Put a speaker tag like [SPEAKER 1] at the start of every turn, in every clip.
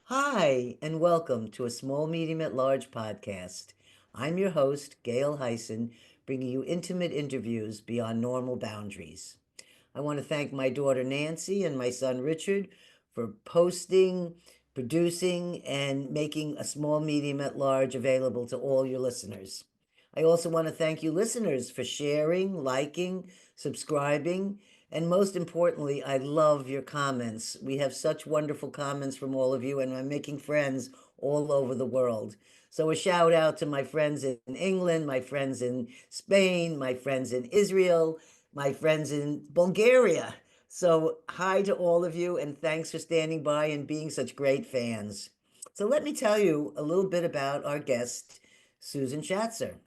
[SPEAKER 1] Hi, and welcome to a Small Medium at Large podcast. I'm your host, Gail Hyson, bringing you intimate interviews beyond normal boundaries. I want to thank my daughter Nancy and my son Richard for posting, producing, and making a Small Medium at Large available to all your listeners. I also want to thank you, listeners, for sharing, liking, subscribing, and most importantly, I love your comments. We have such wonderful comments from all of you, and I'm making friends all over the world. So, a shout out to my friends in England, my friends in Spain, my friends in Israel, my friends in Bulgaria. So, hi to all of you, and thanks for standing by and being such great fans. So, let me tell you a little bit about our guest, Susan Shatzer.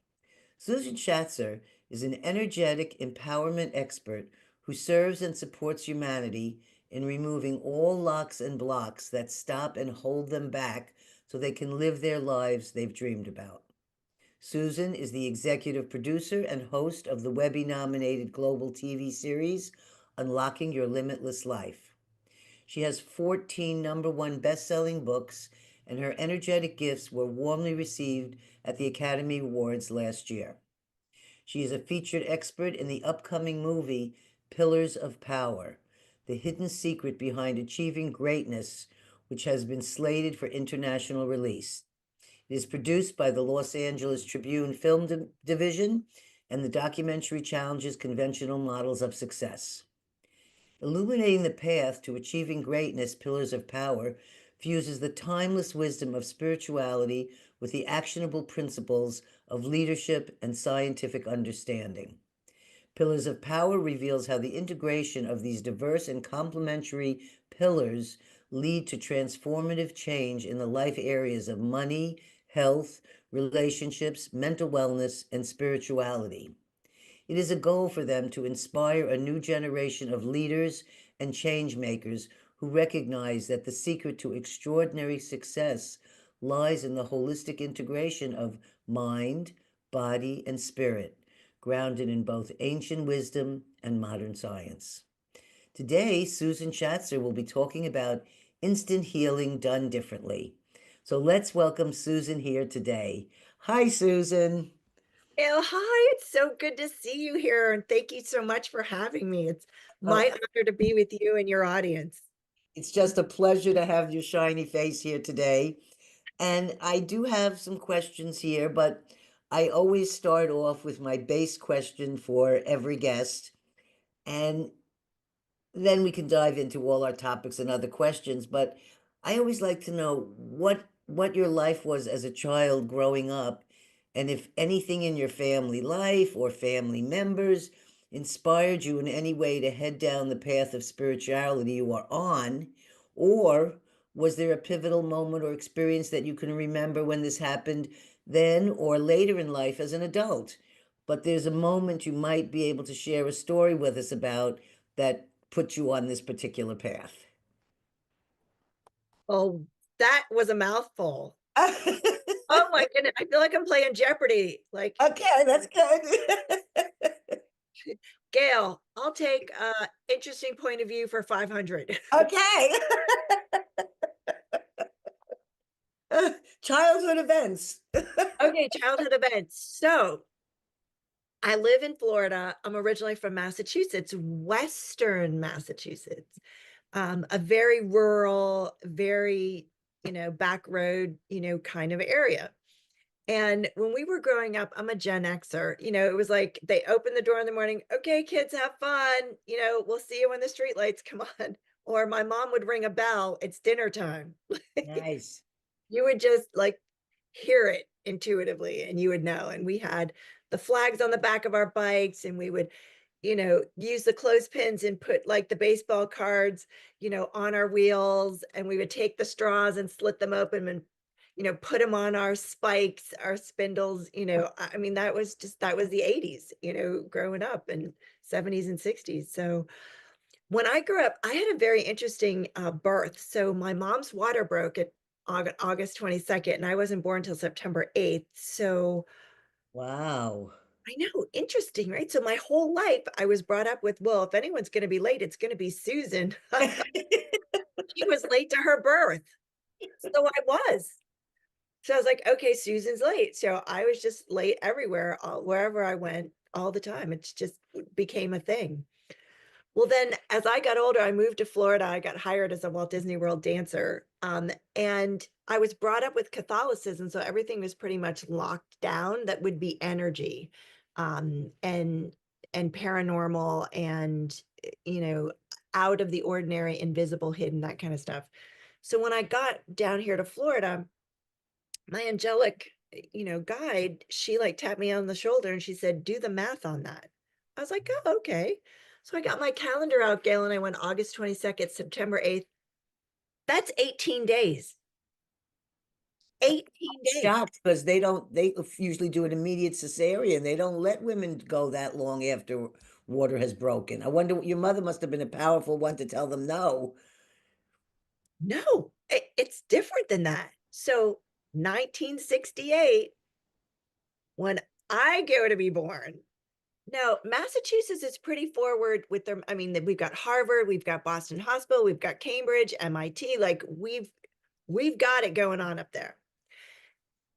[SPEAKER 1] Susan Shatzer is an energetic empowerment expert who serves and supports humanity in removing all locks and blocks that stop and hold them back so they can live their lives they've dreamed about. Susan is the executive producer and host of the Webby-nominated global TV series Unlocking Your Limitless Life. She has 14 number one best-selling books, and her energetic gifts were warmly received at the Academy Awards last year. She is a featured expert in the upcoming movie Pillars of Power, the hidden secret behind achieving greatness, which has been slated for international release. It is produced by the Los Angeles Tribune Division, and the documentary challenges conventional models of success. Illuminating the path to achieving greatness, Pillars of Power fuses the timeless wisdom of spirituality with the actionable principles of leadership and scientific understanding. Pillars of Power reveals how the integration of these diverse and complementary pillars lead to transformative change in the life areas of money, health, relationships, mental wellness, and spirituality. It is a goal for them to inspire a new generation of leaders and change makers who recognize that the secret to extraordinary success lies in the holistic integration of mind, body, and spirit, grounded in both ancient wisdom and modern science. Today, Susan Shatzer will be talking about instant healing done differently. So let's welcome Susan here today. Hi, Susan.
[SPEAKER 2] Oh, hi. It's so good to see you here. And thank you so much for having me. It's
[SPEAKER 1] Oh,
[SPEAKER 2] my honor to be with you and your audience.
[SPEAKER 1] it's just a pleasure to have your shiny face here today. And I do have some questions here, but I always start off with my base question for every guest. And then we can dive into all our topics and other questions. But I always like to know what your life was as a child growing up, and if anything in your family life or family members inspired you in any way to head down the path of spirituality you are on, or was there a pivotal moment or experience that you can remember when this happened then or later in life as an adult? But there's a moment you might be able to share a story with us about that put you on this particular path.
[SPEAKER 2] Oh, that was a mouthful. Oh my goodness. I feel like I'm playing Jeopardy. Like,
[SPEAKER 1] Okay, that's good.
[SPEAKER 2] Gail, I'll take interesting point of view for 500.
[SPEAKER 1] Okay. Childhood events.
[SPEAKER 2] Okay, childhood events. So I live in Florida. I'm originally from Massachusetts, Western Massachusetts, a very rural, very, back road, kind of area. And when we were growing up, I'm a Gen Xer, it was like they open the door in the morning. Okay, kids, have fun. We'll see you when the street lights come on. Or my mom would ring a bell. It's dinner time.
[SPEAKER 1] Nice.
[SPEAKER 2] You would just like hear it intuitively and you would know. And we had the flags on the back of our bikes and we would, use the clothespins and put like the baseball cards, on our wheels. And we would take the straws and slit them open and, put them on our spikes, our spindles. I mean, that was the 80s, growing up in 70s and 60s. So when I grew up, I had a very interesting birth. So my mom's water broke at August 22nd, and I wasn't born until September 8th. So
[SPEAKER 1] Wow.
[SPEAKER 2] I know, interesting, right? So my whole life, I was brought up with, well, if anyone's going to be late, it's going to be Susan. She was late to her birth. So I was. So I was like, okay, Susan's late. So I was just late everywhere, wherever I went all the time. It just became a thing. Well, then as I got older, I moved to Florida. I got hired as a Walt Disney World dancer. And I was brought up with Catholicism. So everything was pretty much locked down that would be energy, um, and and paranormal and out of the ordinary, invisible, hidden, that kind of stuff. So when I got down here to Florida, my angelic, guide, she like tapped me on the shoulder and she said, do the math on that. I was like, oh, okay. So I got my calendar out, Gail, and I went August 22nd, September 8th. That's 18 days. 18 days.
[SPEAKER 1] Shocked because they usually do an immediate cesarean. They don't let women go that long after water has broken. I wonder, your mother must have been a powerful one to tell them no.
[SPEAKER 2] No, it's different than that. So 1968, when I go to be born. Now, Massachusetts is pretty forward with their, I mean, we've got Harvard, we've got Boston Hospital, we've got Cambridge, MIT, like we've got it going on up there.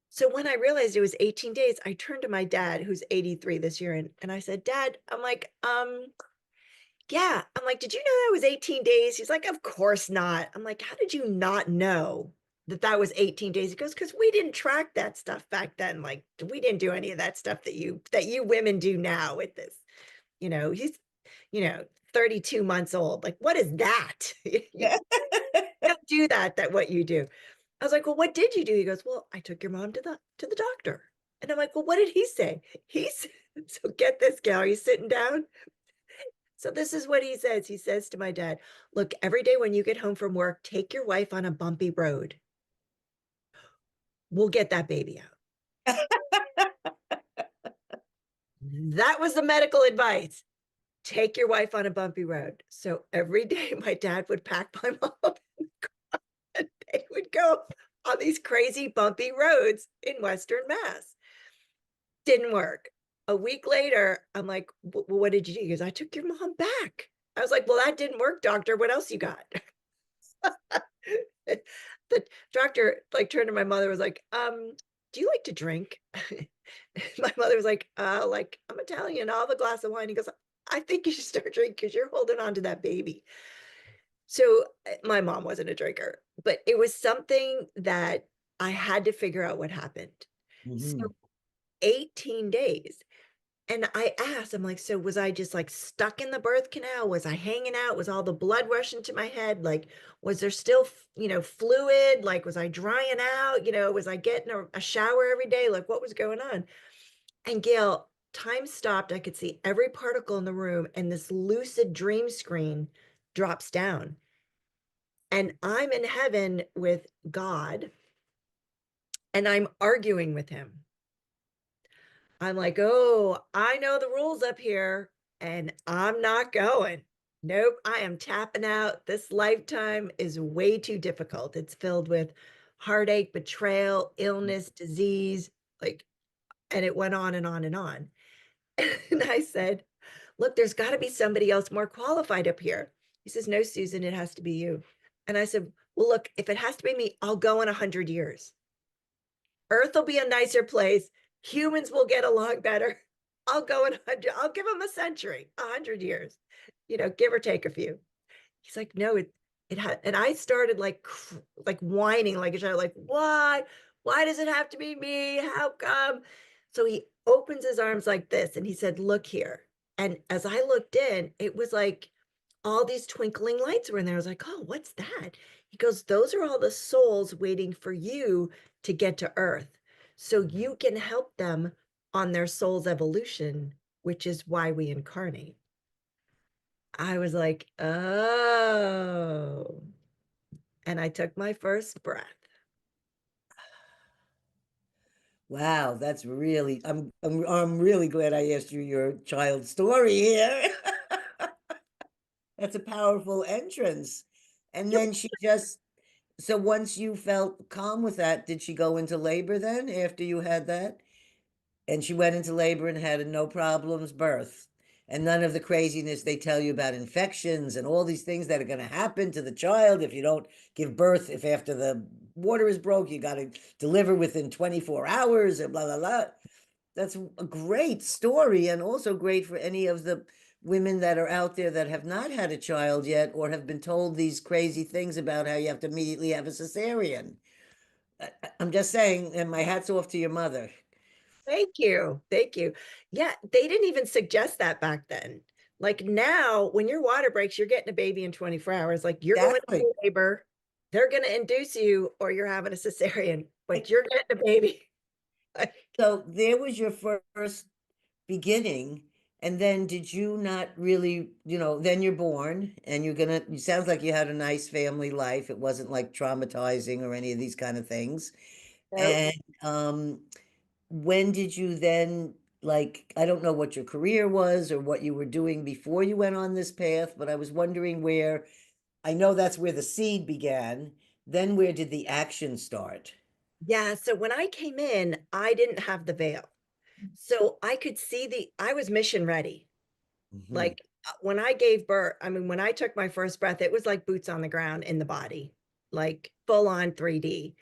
[SPEAKER 2] So when I realized it was 18 days, I turned to my dad, who's 83 this year, and I said, Dad, I'm like, yeah. I'm like, did you know that was 18 days? He's like, of course not. I'm like, how did you not know that that was 18 days? He goes, because we didn't track that stuff back then. Like, we didn't do any of that stuff that you women do now with this. He's, you know, 32 months old. Like, what is that? You don't do that what you do. I was like, well, what did you do? He goes, well, I took your mom to the doctor. And I'm like, well, what did he say? He's so get this, gal, are you sitting down? So this is what he says. He says to my dad, look, every day when you get home from work, take your wife on a bumpy road. We'll get that baby out. That was the medical advice. Take your wife on a bumpy road. So every day my dad would pack my mom and they would go on these crazy bumpy roads in Western Mass. Didn't work. A week later, I'm like, well, what did you do? He goes, I took your mom back. I was like, well, that didn't work, doctor. What else you got? The doctor like turned to my mother, was like, do you like to drink? My mother was like I'm Italian, I'll have a glass of wine. He goes, I think you should start drinking because you're holding on to that baby. So my mom wasn't a drinker, but it was something that I had to figure out what happened. So
[SPEAKER 1] Mhm.
[SPEAKER 2] 18 days. And I asked, I'm like, so was I just like stuck in the birth canal? Was I hanging out? Was all the blood rushing to my head? Like, was there still, fluid? Like, was I drying out? Was I getting a shower every day? Like, what was going on? And Gail, time stopped. I could see every particle in the room, and this lucid dream screen drops down. And I'm in heaven with God, and I'm arguing with him. I'm like, oh, I know the rules up here and I'm not going. Nope, I am tapping out. This lifetime is way too difficult. It's filled with heartache, betrayal, illness, disease, like, and it went on and on and on. And I said, look, there's got to be somebody else more qualified up here. He says, no, Susan, it has to be you. And I said, well, look, if it has to be me, I'll go in 100 years. Earth will be a nicer place. Humans will get along better. I'll go in 100, I'll give them a century, 100 years, give or take a few. He's like, no, it had, and I started like whining like a child, like, why? Why does it have to be me? How come? So he opens his arms like this and he said, look here. And as I looked in, it was like all these twinkling lights were in there. I was like, oh, what's that? He goes, those are all the souls waiting for you to get to Earth so you can help them on their soul's evolution, which is why we incarnate. I was like, oh. And I took my first breath.
[SPEAKER 1] Wow, that's really, I'm really glad I asked you your child's story here. That's a powerful entrance. And then she just, so once you felt calm with that, did she go into labor then after you had that? And she went into labor and had a no problems birth. And none of the craziness they tell you about infections and all these things that are going to happen to the child if you don't give birth, if after the water is broke, you got to deliver within 24 hours and blah, blah, blah. That's a great story, and also great for any of the women that are out there that have not had a child yet or have been told these crazy things about how you have to immediately have a cesarean. I'm just saying, and my hat's off to your mother.
[SPEAKER 2] Thank you. Thank you. Yeah, they didn't even suggest that back then. Like now, when your water breaks, you're getting a baby in 24 hours. Like you're going
[SPEAKER 1] Exactly.
[SPEAKER 2] into labor, they're going to induce you, or you're having a cesarean, but you're getting a baby.
[SPEAKER 1] So there was your first beginning. And then did you not really, then you're born and it sounds like you had a nice family life. It wasn't like traumatizing or any of these kind of things.
[SPEAKER 2] So
[SPEAKER 1] And when did you then, like, I don't know what your career was or what you were doing before you went on this path, but I was wondering where, I know that's where the seed began. Then where did the action start?
[SPEAKER 2] yeah, so when I came in, I didn't have the veil. So I could see I was mission ready.
[SPEAKER 1] Mhm.
[SPEAKER 2] Like when I gave birth, I mean, when I took my first breath, it was like boots on the ground in the body, like full on 3D.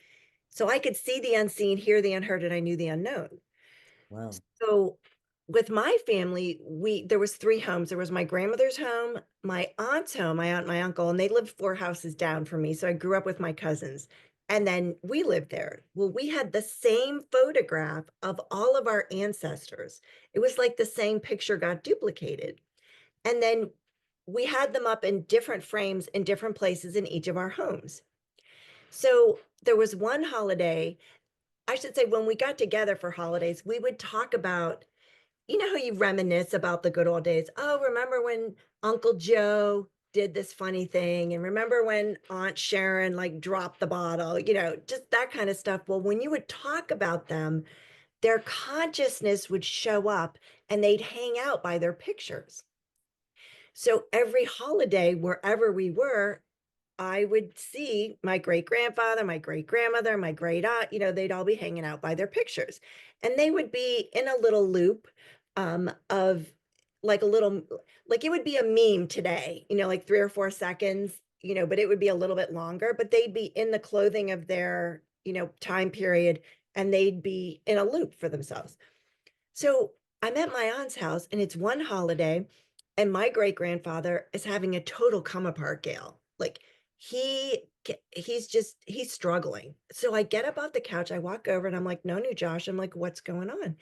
[SPEAKER 2] So I could see the unseen, hear the unheard, and I knew the unknown.
[SPEAKER 1] Wow.
[SPEAKER 2] So with my family, there was three homes. There was my grandmother's home, my aunt's home, my aunt, my uncle, and they lived four houses down from me. So I grew up with my cousins. And then we lived there. Well, we had the same photograph of all of our ancestors. It was like the same picture got duplicated. And then we had them up in different frames in different places in each of our homes. So there was one holiday, I should say, when we got together for holidays, we would talk about, you know, how you reminisce about the good old days. Oh, remember when Uncle Joe did this funny thing? And remember when Aunt Sharon like dropped the bottle, just that kind of stuff. Well, when you would talk about them, their consciousness would show up and they'd hang out by their pictures. So every holiday, wherever we were, I would see my great grandfather, my great grandmother, my great aunt, they'd all be hanging out by their pictures. And they would be in a little loop of like a little, like it would be a meme today, like 3 or 4 seconds, but it would be a little bit longer, but they'd be in the clothing of their, time period and they'd be in a loop for themselves. So I'm at my aunt's house and it's one holiday and my great grandfather is having a total come apart, Gail. Like he's struggling. So I get up off the couch, I walk over and I'm like, no, new Josh. I'm like, what's going on?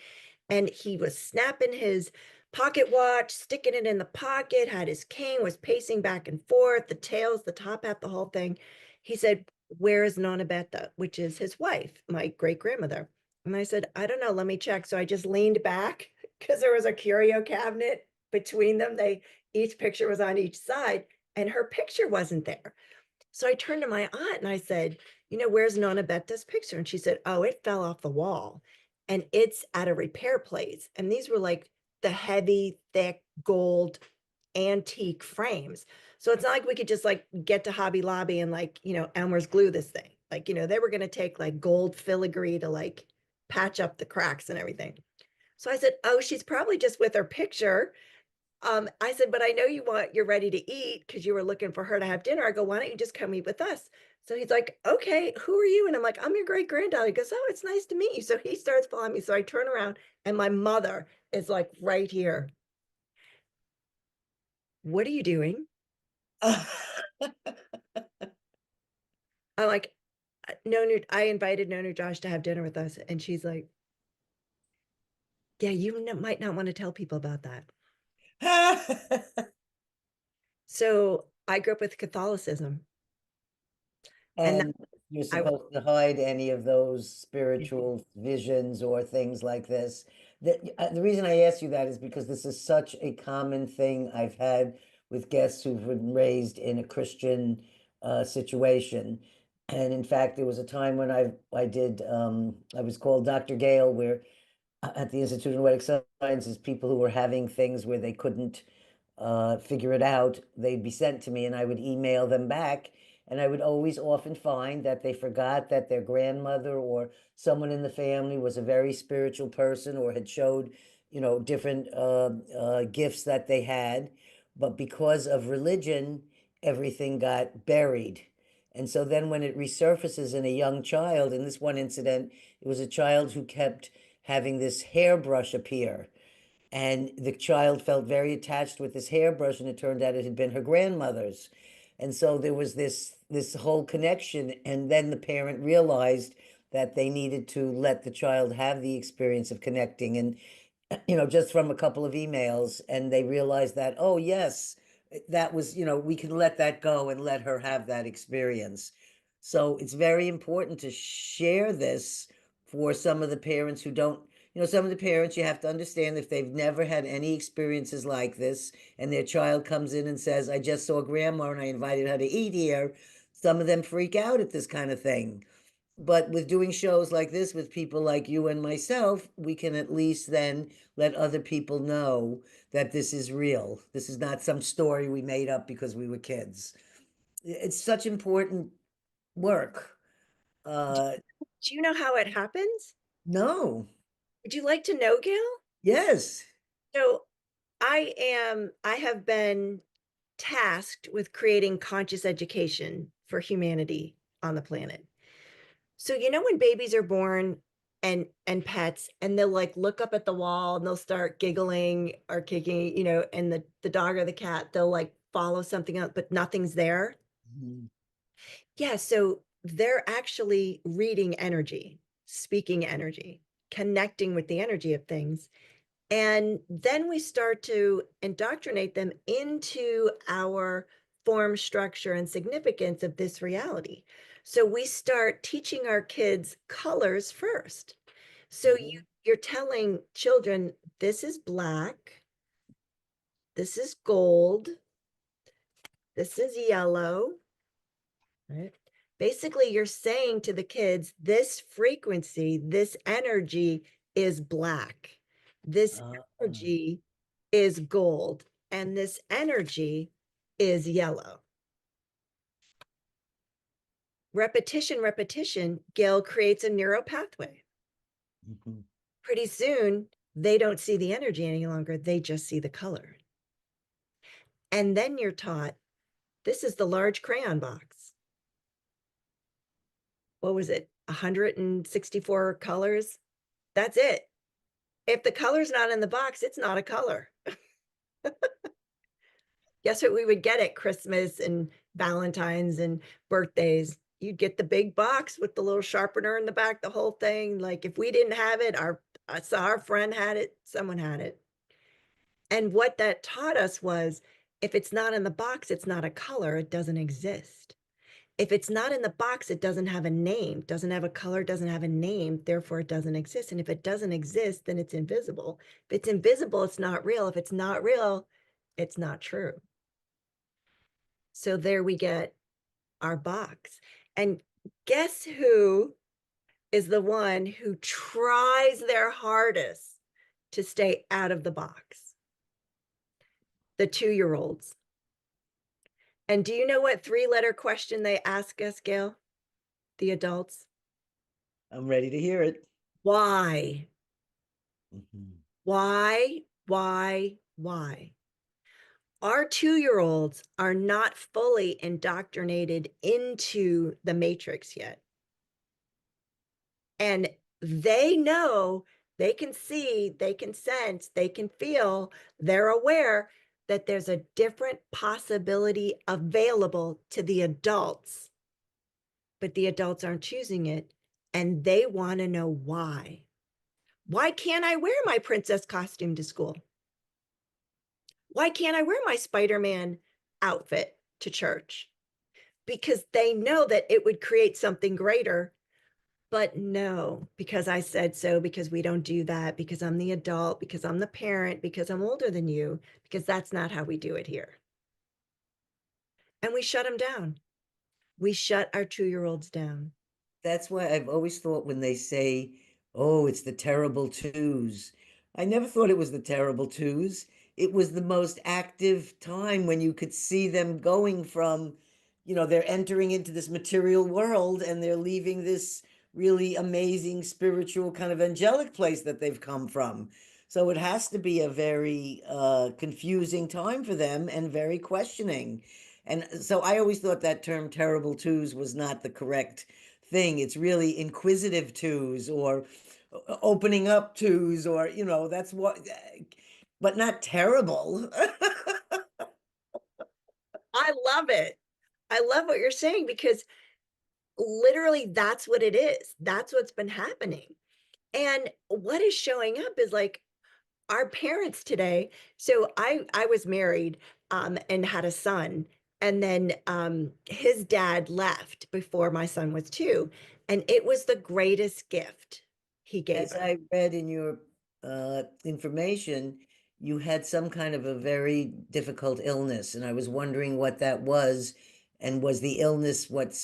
[SPEAKER 2] And he was snapping his pocket watch, sticking it in the pocket, had his cane, was pacing back and forth, the tails, the top hat, the whole thing. He said, where is Nona Betta, which is his wife, my great grandmother? And I said, I don't know, let me check. So I just leaned back because there was a curio cabinet between them. Each picture was on each side, and her picture wasn't there. So I turned to my aunt and I said, where's Nona Betta's picture? And she said, oh, it fell off the wall and it's at a repair place. And these were like the heavy, thick gold antique frames. So it's not like we could just like get to Hobby Lobby and like, Elmer's glue this thing. Like, they were going to take like gold filigree to like patch up the cracks and everything. So I said, oh, she's probably just with her picture. I said, but I know you're ready to eat because you were looking for her to have dinner. I go, why don't you just come eat with us? So he's like, okay, who are you? And I'm like, I'm your great granddaughter. He goes, oh, it's nice to meet you. So he starts following me. So I turn around and my mother is like right here. What are you doing? I'm like, no, I invited Nonu Josh to have dinner with us. And she's like, yeah, might not want to tell people about that. So I grew up with Catholicism. And
[SPEAKER 1] And you're
[SPEAKER 2] I,
[SPEAKER 1] supposed to hide any of those spiritual visions or things like this. The reason I ask you that is because this is such a common thing I've had with guests who've been raised in a Christian situation. And in fact, there was a time when I was called Dr. Gale, where at the Institute of Noetic Sciences, people who were having things where they couldn't figure it out, they'd be sent to me and I would email them back. And I would always often find that they forgot that their grandmother or someone in the family was a very spiritual person or had showed, different gifts that they had. But because of religion, everything got buried. And so then when it resurfaces in a young child, in this one incident, it was a child who kept having this hairbrush appear. And the child felt very attached with this hairbrush, and it turned out it had been her grandmother's. And so there was this whole connection. And then the parent realized that they needed to let the child have the experience of connecting. And just from a couple of emails, and they realized that, oh, yes, that was, we can let that go and let her have that experience. So it's very important to share this for some of the parents who don't, some of the parents, you have to understand, if they've never had any experiences like this and their child comes in and says, I just saw grandma and I invited her to eat here, some of them freak out at this kind of thing. But with doing shows like this with people like you and myself, we can at least then let other people know that this is real. This is not some story we made up because we were kids. It's such important work. Uh,
[SPEAKER 2] Do you know how it happens?
[SPEAKER 1] no.
[SPEAKER 2] Would you like to know, Gail?
[SPEAKER 1] Yes.
[SPEAKER 2] So I have been tasked with creating conscious education for humanity on the planet. So when babies are born and pets, and they'll like look up at the wall and they'll start giggling or kicking, and the dog or the cat, they'll like follow something up, but nothing's there.
[SPEAKER 1] Mhm.
[SPEAKER 2] Yeah, so they're actually reading energy, speaking energy, connecting with the energy of things. And then we start to indoctrinate them into our form, structure, and significance of this reality. So we start teaching our kids colors first. So
[SPEAKER 1] Mhm.
[SPEAKER 2] you're telling children, this is black, this is gold, this is yellow, right? Basically, you're saying to the kids, this frequency, this energy is black. This
[SPEAKER 1] Uh,
[SPEAKER 2] energy is gold. And this energy is yellow. Repetition, repetition, Gail, creates a neural pathway.
[SPEAKER 1] mhm.
[SPEAKER 2] Pretty soon, they don't see the energy any longer. They just see the color. And then you're taught, this is the large crayon box. What was it? 164 colors? That's it. If the color's not in the box, it's not a color. Guess what we would get at Christmas and Valentine's and birthdays? You'd get the big box with the little sharpener in the back, the whole thing. Like if we didn't have it, I saw our friend had it, someone had it. And what that taught us was, if it's not in the box, it's not a color, it doesn't exist. If it's not in the box, it doesn't have a name, doesn't have a color, doesn't have a name, therefore it doesn't exist. And if it doesn't exist, then it's invisible. If it's invisible, it's not real. If it's not real, it's not true. So there we get our box. And guess who is the one who tries their hardest to stay out of the box? The 2-year-olds. And do you know what 3-letter question they ask us, Gail? The adults?
[SPEAKER 1] I'm ready to hear it.
[SPEAKER 2] Why?
[SPEAKER 1] Mhm.
[SPEAKER 2] Why? Why? Our 2-year-olds are not fully indoctrinated into the matrix yet. And they know, they can see, they can sense, they can feel, they're aware that there's a different possibility available to the adults, but the adults aren't choosing it. And they want to know why. Why can't I wear my princess costume to school? Why can't I wear my Spider-Man outfit to church? Because they know that it would create something greater. But no, because I said so, because we don't do that, because I'm the adult, because I'm the parent, because I'm older than you, because that's not how we do it here. And we shut them down. We shut our 2-year-olds down.
[SPEAKER 1] That's why I've always thought when they say, oh, it's the terrible twos. I never thought it was the terrible twos. It was the most active time when you could see them going from, they're entering into this material world and they're leaving this really amazing spiritual kind of angelic place that they've come from. So it has to be a very confusing time for them and very questioning. And so I always thought that term terrible twos was not the correct thing. It's really inquisitive twos or opening up twos, or, that's what, but not terrible.
[SPEAKER 2] I love it. I love what you're saying because literally that's what it is. That's what's been happening. And what is showing up is like our parents today. So I was married and had a son, and then his dad left before my son was 2, and it was the greatest gift he gave
[SPEAKER 1] As
[SPEAKER 2] us.
[SPEAKER 1] I read in your information, you had some kind of a very difficult illness, and I was wondering what that was, and was the illness what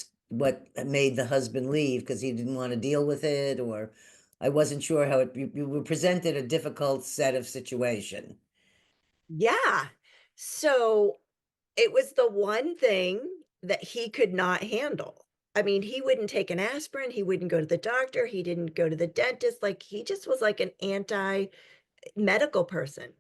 [SPEAKER 1] made the husband leave because he didn't want to deal with it, or I wasn't sure how you were presented a difficult set of situation.
[SPEAKER 2] Yeah. So it was the one thing that he could not handle. I mean, he wouldn't take an aspirin, he wouldn't go to the doctor, he didn't go to the dentist, like, he just was like an anti-medical person.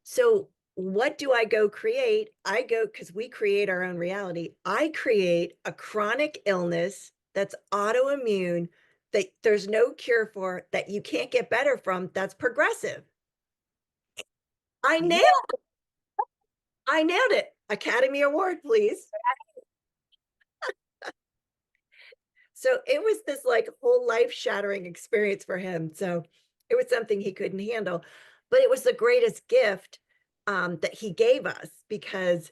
[SPEAKER 2] So, what do I go create? I go because we create our own reality. I create a chronic illness that's autoimmune, that there's no cure for, that you can't get better from, that's progressive. I
[SPEAKER 1] Yeah.
[SPEAKER 2] nailed I nailed it. Academy Award, please. So it was this like whole life shattering experience for him. So it was something he couldn't handle, but it was the greatest gift that he gave us because,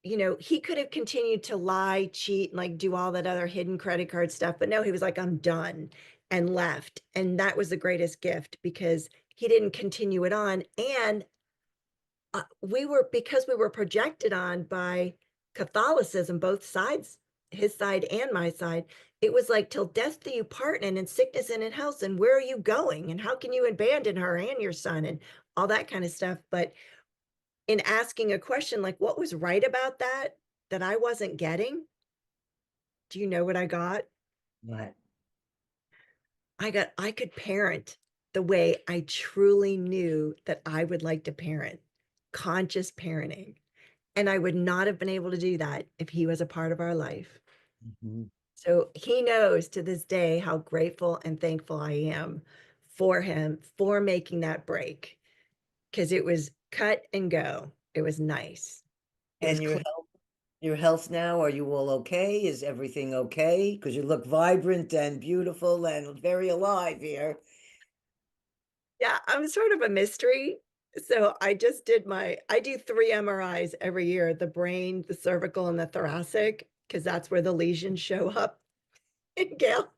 [SPEAKER 2] he could have continued to lie, cheat, and like do all that other hidden credit card stuff. But no, he was like, I'm done, and left. And that was the greatest gift because he didn't continue it on. And because we were projected on by Catholicism, both sides, his side and my side, it was like till death do you part, and in sickness and in health, and where are you going, and how can you abandon her and your son, and all that kind of stuff. But in asking a question like, what was right about that I wasn't getting? Do you know what I got?
[SPEAKER 1] What?
[SPEAKER 2] I could parent the way I truly knew that I would like to parent, conscious parenting. And I would not have been able to do that if he was a part of our life.
[SPEAKER 1] Mhm.
[SPEAKER 2] So he knows to this day how grateful and thankful I am for him for making that break, because it was cut and go. It was nice. It was
[SPEAKER 1] And
[SPEAKER 2] clean.
[SPEAKER 1] your health now, are you all okay? Is everything okay? Because you look vibrant and beautiful and very alive here.
[SPEAKER 2] Yeah, I'm sort of a mystery. So I do 3 MRIs every year, the brain, the cervical, and the thoracic, because that's where the lesions show up. And Gail,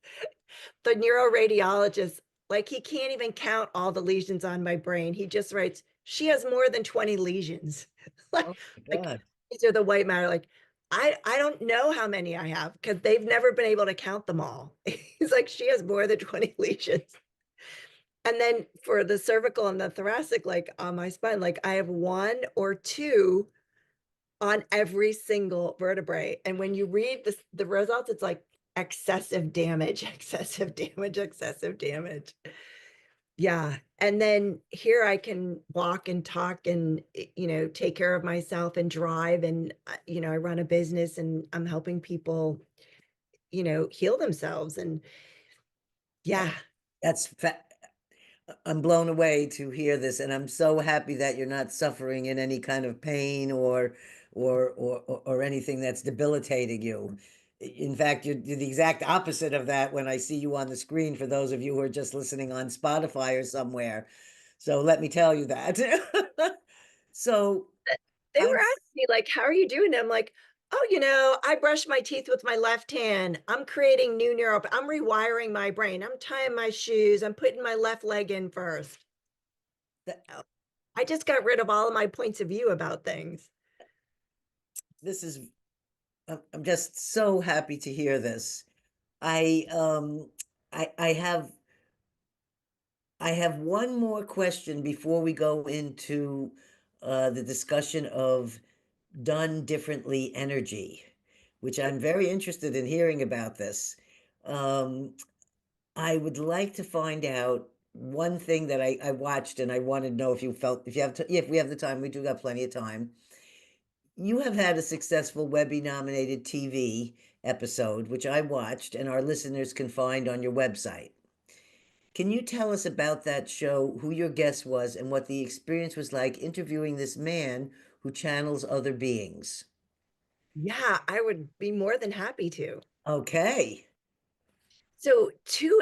[SPEAKER 2] the neuroradiologist, like, he can't even count all the lesions on my brain. He just writes, she has more than 20 lesions. like,
[SPEAKER 1] Oh my
[SPEAKER 2] like
[SPEAKER 1] God.
[SPEAKER 2] these are the white matter. Like, I don't know how many I have because they've never been able to count them all. He's like, she has more than 20 lesions. And then for the cervical and the thoracic, like on my spine, like I have 1 or 2 on every single vertebrae. And when you read the results, it's like excessive damage, excessive damage, excessive damage. Yeah. And then here I can walk and talk and, take care of myself and drive. And, I run a business and I'm helping people, heal themselves. And
[SPEAKER 1] That,
[SPEAKER 2] yeah,
[SPEAKER 1] that's I'm blown away to hear this, and I'm so happy that you're not suffering in any kind of pain or anything that's debilitating you. In fact, you're the exact opposite of that when I see you on the screen, for those of you who are just listening on Spotify or somewhere. So let me tell you that. So
[SPEAKER 2] they were
[SPEAKER 1] I'm
[SPEAKER 2] asking me like, "How are you doing?" I'm like, "Oh, I brush my teeth with my left hand. I'm creating new neural. I'm rewiring my brain. I'm tying my shoes. I'm putting my left leg in first.
[SPEAKER 1] that
[SPEAKER 2] Oh, I just got rid of all of my points of view about things."
[SPEAKER 1] this is I'm just so happy to hear this. I um I I have one more question before we go into the discussion of done differently energy, which I'm very interested in hearing about this. Um, I would like to find out one thing that I watched, and I want to know if you felt, if you have, if we have the time, we do got plenty of time. You have had a successful Webby-nominated TV episode, which I watched, and our listeners can find on your website. Can you tell us about that show, who your guest was, and what the experience was like interviewing this man who channels other beings?
[SPEAKER 2] Yeah, I would be more than happy to.
[SPEAKER 1] Okay.
[SPEAKER 2] So two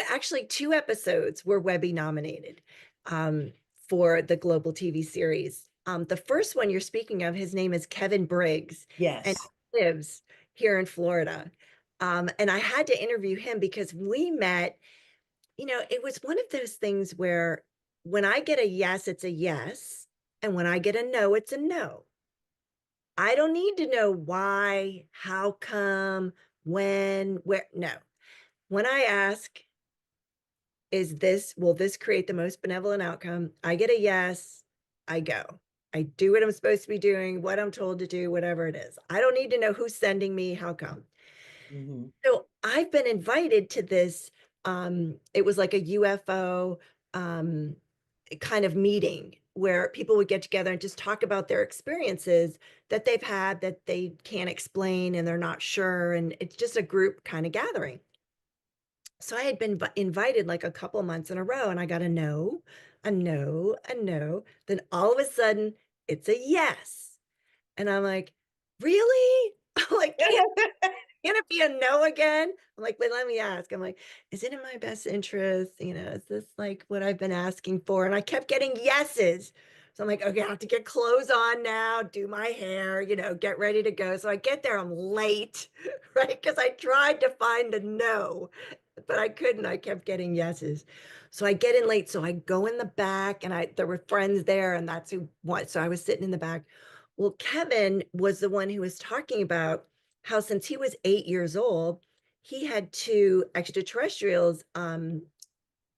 [SPEAKER 2] episodes were Webby nominated um, for the global TV series. The first one you're speaking of, his name is Kevin Briggs, and
[SPEAKER 1] Yes.
[SPEAKER 2] he lives here in Florida. And I had to interview him because we met, it was one of those things where when I get a yes, it's a yes. And when I get a no, it's a no. I don't need to know why, how come, when, where. No. When I ask, will this create the most benevolent outcome? I get a yes, I go. I do what I'm supposed to be doing, what I'm told to do, whatever it is. I don't need to know who's sending me, how come.
[SPEAKER 1] Hmm.
[SPEAKER 2] So I've been invited to this. It was like a UFO um, kind of meeting where people would get together and just talk about their experiences that they've had that they can't explain and they're not sure. And it's just a group kind of gathering. So I had been invited like a couple months in a row, and I got a no, a no, a no. Then all of a sudden, it's a yes. And I'm like, really? I'm like, can it be a no again? I'm like, but let me ask. I'm like, is it in my best interest? Is this like what I've been asking for? And I kept getting yeses. So I'm like, okay, I have to get clothes on now, do my hair, get ready to go. So I get there, I'm late, right? Because I tried to find a no, but I couldn't. I kept getting yeses. So I get in late. So I go in the back, and there were friends there, and that's who what. So I was sitting in the back. Well, Kevin was the one who was talking about how since he was 8 years old, he had two extraterrestrials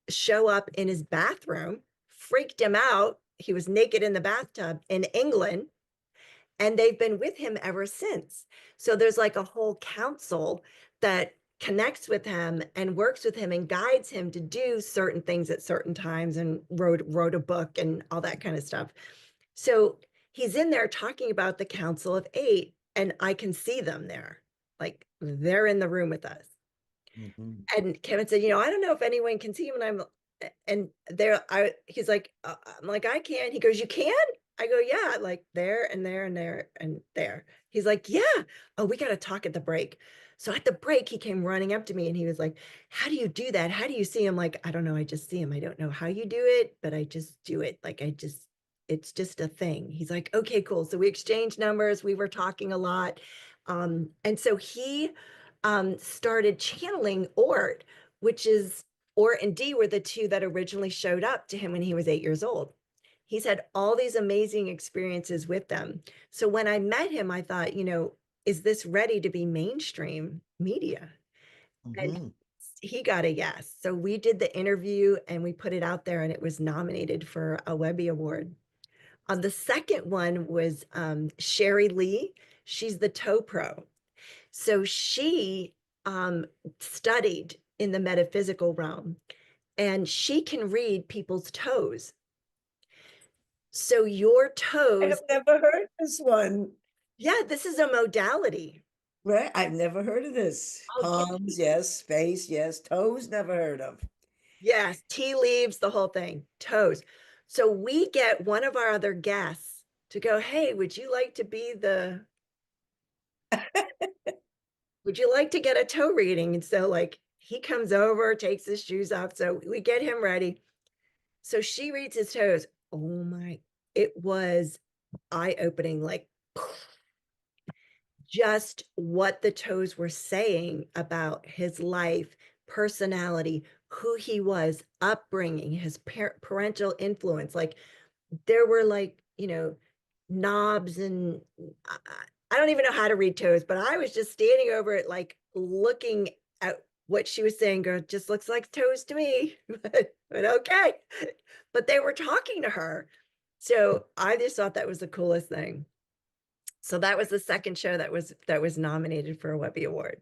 [SPEAKER 2] show up in his bathroom, freaked him out. He was naked in the bathtub in England, and they've been with him ever since. So there's like a whole council that connects with him and works with him and guides him to do certain things at certain times, and wrote a book and all that kind of stuff. So he's in there talking about the Council of Eight, and I can see them there. Like they're in the room with us.
[SPEAKER 1] Hmm.
[SPEAKER 2] And Kevin said, I don't know if anyone can see him. And he's like, I'm like, I can. He goes, you can? I go, yeah, like there and there and there and there. He's like, yeah. Oh, we got to talk at the break. So at the break, he came running up to me and he was like, how do you do that? How do you see him? Like, I don't know. I just see him. I don't know how you do it, but I just do it. Like, it's just a thing. He's like, okay, cool. So we exchanged numbers. We were talking a lot. And so he started channeling Ort, which is Ort and Dee were the two that originally showed up to him when he was 8 years old. He's had all these amazing experiences with them. So when I met him, I thought, is this ready to be mainstream media? And
[SPEAKER 1] Hmm.
[SPEAKER 2] he got a yes. So we did the interview and we put it out there, and it was nominated for a Webby Award. The second one was Sherry Lee. She's the toe pro. So she studied in the metaphysical realm, and she can read people's toes. So your
[SPEAKER 1] I have
[SPEAKER 2] toes,
[SPEAKER 1] never heard this one.
[SPEAKER 2] yeah, this is a modality.
[SPEAKER 1] Right? I've never heard of this.
[SPEAKER 2] I'll give
[SPEAKER 1] Palms, yes. Face, yes. Toes, never heard of.
[SPEAKER 2] Yes, tea leaves, the whole thing, toes. So we get one of our other guests to go, hey, would you like to get a toe reading? And so like he comes over, takes his shoes off. So we get him ready. So she reads his toes. Oh my, it was eye-opening, like just what the toes were saying about his life, personality, who he was, upbringing, his parental influence. Like there were like, knobs and I don't even know how to read toes, but I was just standing over it, like looking at what she was saying, go, just looks like toes to me. But okay. But they were talking to her. So I just thought that was the coolest thing. So that was the second show that was nominated for a Webby Award.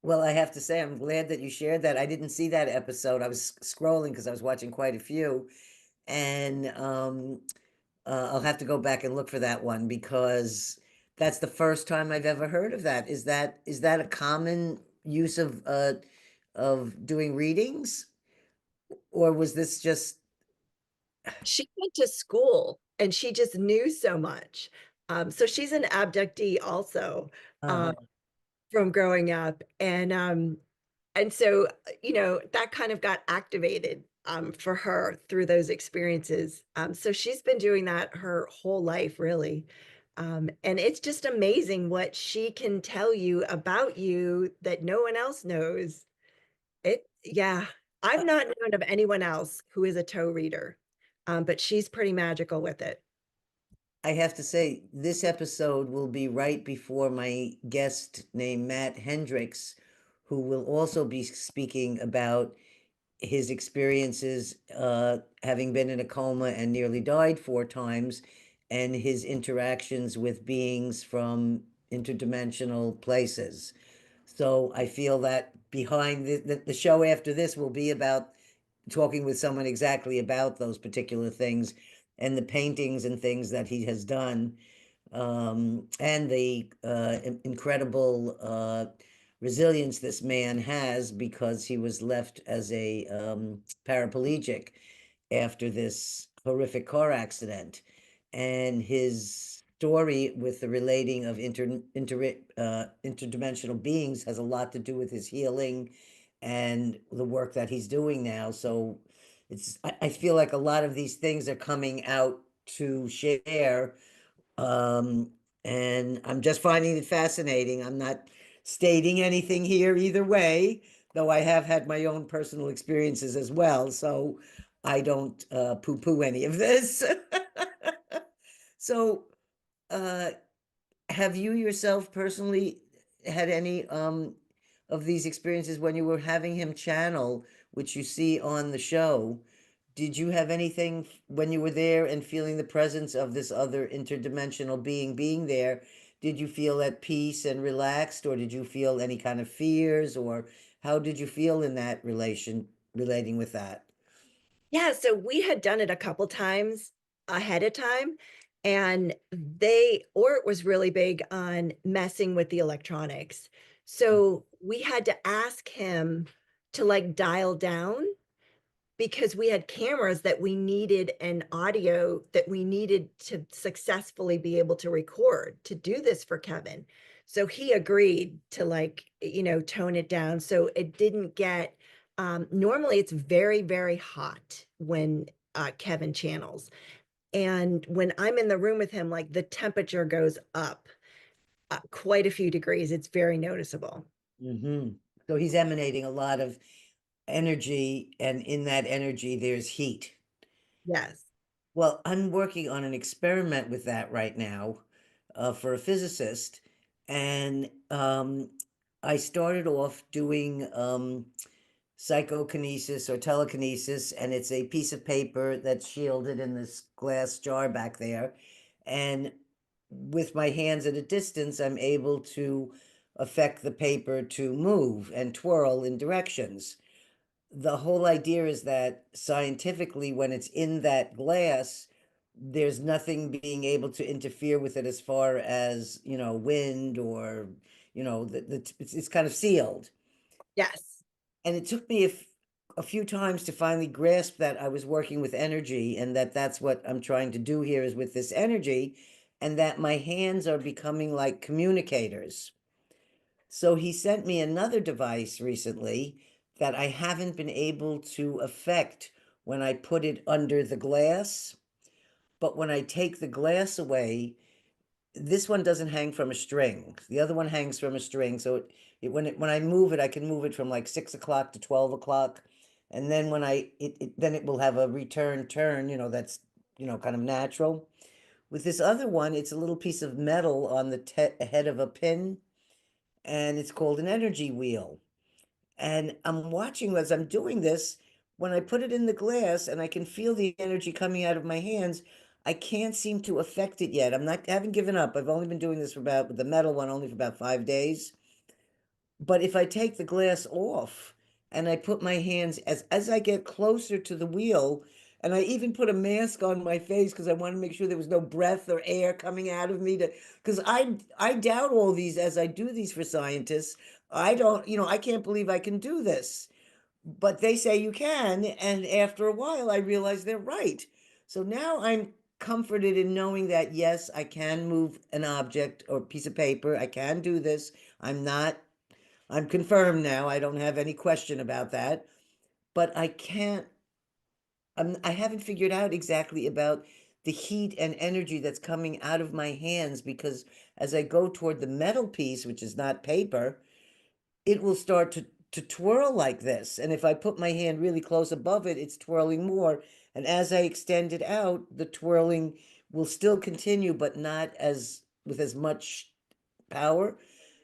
[SPEAKER 1] Well, I have to say, I'm glad that you shared that. I didn't see that episode. I was scrolling because I was watching quite a few, and I'll have to go back and look for that one because That's the first time I've ever heard of that. Is that a common use of doing readings? Or was this just
[SPEAKER 2] She went to school and she just knew so much. So she's an abductee also,
[SPEAKER 1] uh
[SPEAKER 2] um, from growing up. And so, that kind of got activated for her through those experiences. So she's been doing that her whole life, really. And it's just amazing what she can tell you about you that no one else knows. Yeah, I've not known of anyone else who is a toe reader, but she's pretty magical with it.
[SPEAKER 1] I have to say, this episode will be right before my guest named Matt Hendricks, who will also be speaking about his experiences having been in a coma and nearly died 4 times, and his interactions with beings from interdimensional places. So I feel that behind the show after this will be about talking with someone exactly about those particular things and the paintings and things that he has done, and the incredible resilience this man has because he was left as a paraplegic after this horrific car accident. And his story with the relating of interdimensional beings has a lot to do with his healing and the work that he's doing now. So I feel like a lot of these things are coming out to share, um, and I'm just finding it fascinating. I'm not stating anything here either way, though I have had my own personal experiences as well. So I don't poo-poo any of this. So, uh, have you yourself personally had any of these experiences when you were having him channel, which you see on the show? Did you have anything when you were there and feeling the presence of this other interdimensional being there? Did you feel at peace and relaxed, or did you feel any kind of fears, or how did you feel in that relating with that?
[SPEAKER 2] Yeah, so we had done it a couple times ahead of time, and Ort was really big on messing with the electronics. So we had to ask him to like dial down because we had cameras that we needed and audio that we needed to successfully be able to record to do this for Kevin. So he agreed to tone it down so it didn't get normally it's very, very hot when Kevin channels. And when I'm in the room with him, like the temperature goes up quite a few degrees. It's very noticeable.
[SPEAKER 1] Hmm. So he's emanating a lot of energy, and in that energy, there's heat.
[SPEAKER 2] Yes.
[SPEAKER 1] Well, I'm working on an experiment with that right now, for a physicist, and I started off doing psychokinesis or telekinesis, and it's a piece of paper that's shielded in this glass jar back there, and with my hands at a distance, I'm able to affect the paper to move and twirl in directions. The whole idea is that scientifically, when it's in that glass, there's nothing being able to interfere with it as far as, wind or, it's kind of sealed.
[SPEAKER 2] Yes.
[SPEAKER 1] And it took me a few times to finally grasp that I was working with energy, and that that's what I'm trying to do here is with this energy, and that my hands are becoming like communicators. So he sent me another device recently that I haven't been able to affect when I put it under the glass. But when I take the glass away, this one doesn't hang from a string. The other one hangs from a string. So when I move it, I can move it from like 6 o'clock to 12 o'clock. And then when then it will have a return turn, that's, kind of natural. With this other one, it's a little piece of metal on the head of a pin, and it's called an energy wheel. And I'm watching as I'm doing this. When I put it in the glass and I can feel the energy coming out of my hands, I can't seem to affect it yet. I haven't given up. I've only been doing this for about, with the metal one, only for about 5 days. But if I take the glass off and I put my hands, as I get closer to the wheel, And I even put a mask on my face because I wanted to make sure there was no breath or air coming out of me to, because I doubt all these as I do these for scientists. I don't, I can't believe I can do this. But they say you can, and after a while I realize they're right. So now I'm comforted in knowing that yes, I can move an object or piece of paper. I can do this. I'm not, I'm confirmed now. I don't have any question about that. But I can't, I haven't figured out exactly about the heat and energy that's coming out of my hands because as I go toward the metal piece, which is not paper, it will start to twirl like this. And if I put my hand really close above it, it's twirling more. And as I extend it out, the twirling will still continue, but not as with as much power.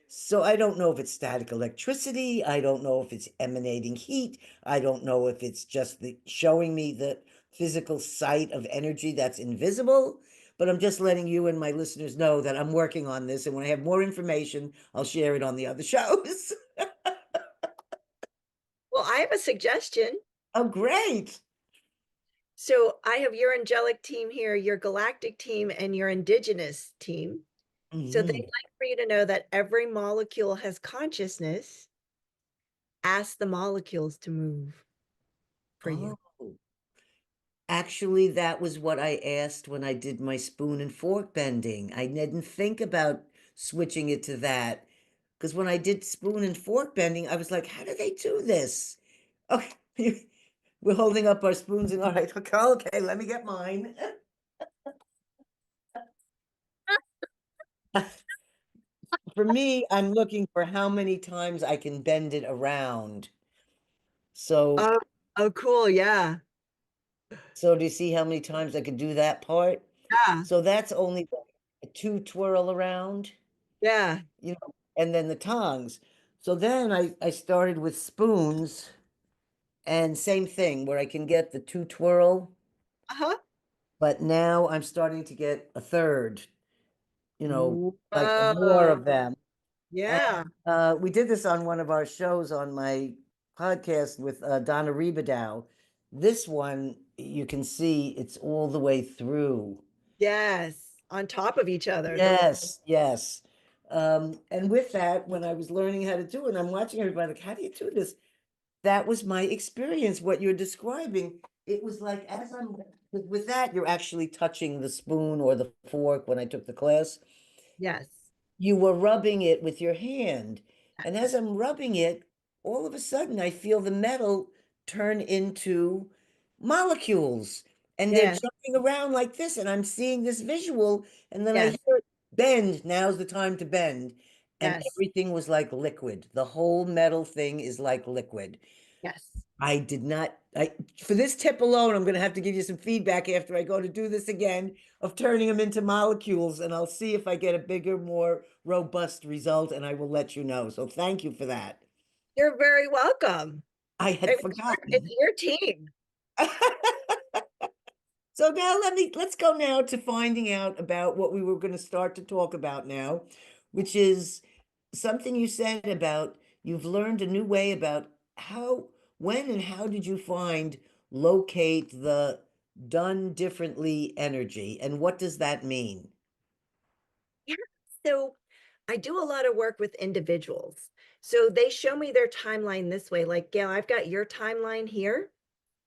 [SPEAKER 1] So I don't know if it's static electricity. I don't know if it's emanating heat. I don't know if it's just showing me the physical sight of energy that's invisible. But I'm just letting you and my listeners know that I'm working on this. And when I have more information, I'll share it on the other shows.
[SPEAKER 2] Well, I have a suggestion.
[SPEAKER 1] Oh, great.
[SPEAKER 2] So I have your angelic team here, your galactic team, and your indigenous team. So they'd
[SPEAKER 1] Hmm.
[SPEAKER 2] like for you to know that every molecule has consciousness. Ask the molecules to move for you.
[SPEAKER 1] Oh, actually, that was what I asked when I did my spoon and fork bending. I didn't think about switching it to that because when I did spoon and fork bending, I was like, how do they do this? Okay, we're holding up our spoons and all right, okay, let me get mine. For me, I'm looking for how many times I can bend it around. So,
[SPEAKER 2] Oh, oh, cool. Yeah.
[SPEAKER 1] so do you see how many times I could do that part?
[SPEAKER 2] Yeah.
[SPEAKER 1] So that's only a two twirl around,
[SPEAKER 2] Yeah.
[SPEAKER 1] and then the tongs. So then I started with spoons and same thing where I can get the two twirl,
[SPEAKER 2] Uh-huh.
[SPEAKER 1] but now I'm starting to get a third, like more
[SPEAKER 2] Whoa.
[SPEAKER 1] of them. And
[SPEAKER 2] Yeah.
[SPEAKER 1] we did this on one of our shows on my podcast with Donna Ribadow. This one, you can see it's all the way through.
[SPEAKER 2] Yes. On top of each other.
[SPEAKER 1] Yes, yes. And with that, when I was learning how to do it, I'm watching everybody like, how do you do this? That was my experience, what you're describing. It was like as I'm with that, you're actually touching the spoon or the fork when I took the class.
[SPEAKER 2] Yes.
[SPEAKER 1] You were rubbing it with your hand. And
[SPEAKER 2] Yes.
[SPEAKER 1] as I'm rubbing it, all of a sudden I feel the metal turn into molecules and they're
[SPEAKER 2] Yeah.
[SPEAKER 1] jumping around like this. And I'm seeing this visual, and then I
[SPEAKER 2] Yes.
[SPEAKER 1] hear it bend. Now's the time to bend. And
[SPEAKER 2] Yes.
[SPEAKER 1] everything was like liquid. The whole metal thing is like liquid.
[SPEAKER 2] Yes.
[SPEAKER 1] I did not, for this tip alone, I'm going to have to give you some feedback after I go to do this again of turning them into molecules, and I'll see if I get a bigger, more robust result, and I will let you know. So thank you for that.
[SPEAKER 2] You're very welcome.
[SPEAKER 1] I had
[SPEAKER 2] It's
[SPEAKER 1] forgotten.
[SPEAKER 2] your team.
[SPEAKER 1] So now let's go now to finding out about what we were going to start to talk about now, which is something you said about you've learned a new way about how, when and how did you find locate the done differently energy, and what does that mean?
[SPEAKER 2] Yeah. So I do a lot of work with individuals. So they show me their timeline this way. Like, Gail, I've got your timeline here.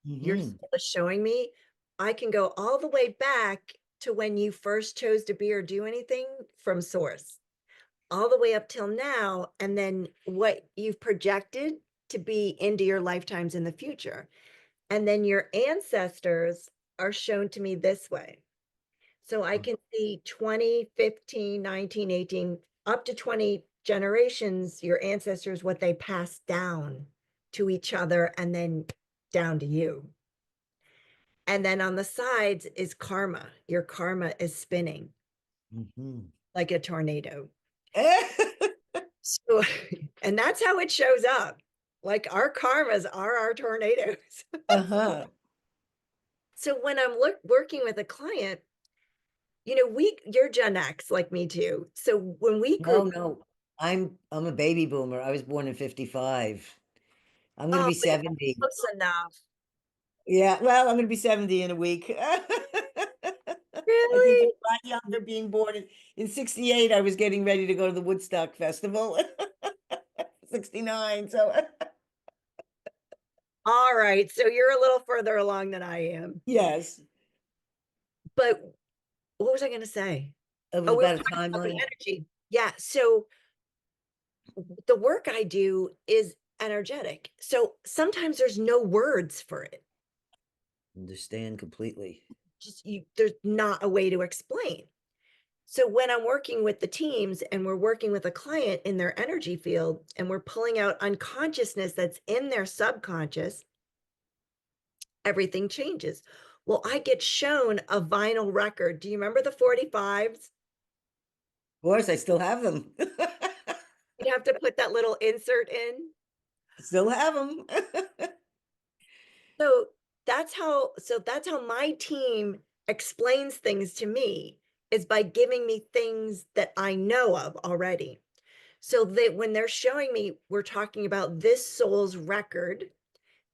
[SPEAKER 2] Your
[SPEAKER 1] Hmm.
[SPEAKER 2] soul is showing me. I can go all the way back to when you first chose to be or do anything from source, all the way up till now, and then what you've projected to be into your lifetimes in the future. And then your ancestors are shown to me this way. So I can see 20, 15, 19, 18, up to 20 generations, your ancestors, what they passed down to each other and then down to you. And then on the sides is karma. Your karma is spinning
[SPEAKER 1] Hmm.
[SPEAKER 2] like a tornado. So, and that's how it shows up. Like our karmas are our tornadoes.
[SPEAKER 1] Uh-huh.
[SPEAKER 2] So when I'm working with a client, you're Gen X like me too. So when we grew,
[SPEAKER 1] No, no, I'm a baby boomer. I was born in 55. I'm going to
[SPEAKER 2] oh,
[SPEAKER 1] be
[SPEAKER 2] but
[SPEAKER 1] 70.
[SPEAKER 2] close enough.
[SPEAKER 1] Yeah, well, I'm gonna be 70 in a week. I think you're
[SPEAKER 2] Really?
[SPEAKER 1] a lot younger being born in 68. I was getting ready to go to the Woodstock Festival. 69, so
[SPEAKER 2] All right, so you're a little further along than I am.
[SPEAKER 1] yes,
[SPEAKER 2] But what was I gonna say?
[SPEAKER 1] it was
[SPEAKER 2] Oh, we were
[SPEAKER 1] about a
[SPEAKER 2] talking about the
[SPEAKER 1] timeline.
[SPEAKER 2] energy. Yeah, so the work I do is energetic. So sometimes there's no words for it.
[SPEAKER 1] Understand completely.
[SPEAKER 2] Just there's not a way to explain. So when I'm working with the teams and we're working with a client in their energy field and we're pulling out unconsciousness that's in their subconscious, everything changes. Well, I get shown a vinyl record. Do you remember the 45s?
[SPEAKER 1] Of course, I still have them.
[SPEAKER 2] You'd have to put that little insert in.
[SPEAKER 1] Still have them.
[SPEAKER 2] So that's how my team explains things to me, is by giving me things that I know of already. So that when they're showing me, we're talking about this soul's record,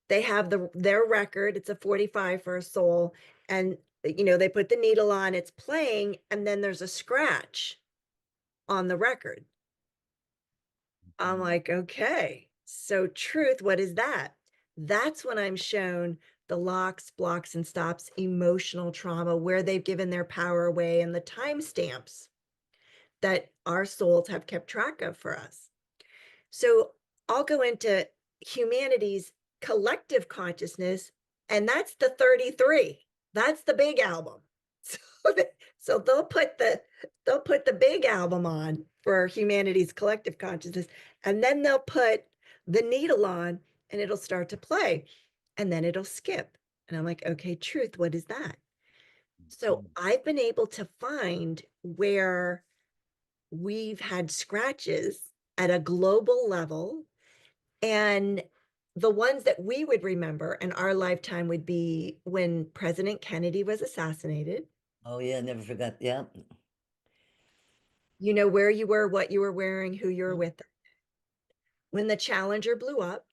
[SPEAKER 2] they have their record, it's a 45 for a soul, and they put the needle on, it's playing, and then there's a scratch on the record. I'm like, okay, so truth, what is that? That's when I'm shown the locks, blocks, and stops, emotional trauma, where they've given their power away, and the timestamps that our souls have kept track of for us. So I'll go into humanity's collective consciousness, and that's the 33. That's the big album. So, so they'll put the big album on for humanity's collective consciousness, and then they'll put the needle on, and it'll start to play, and then it'll skip. And I'm like, okay, truth, what is that? So I've been able to find where we've had scratches at a global level, and the ones that we would remember in our lifetime would be when President Kennedy was assassinated.
[SPEAKER 1] Oh yeah, never forgot. Yeah.
[SPEAKER 2] You know where you were, what you were wearing, who you were with. When the Challenger blew up,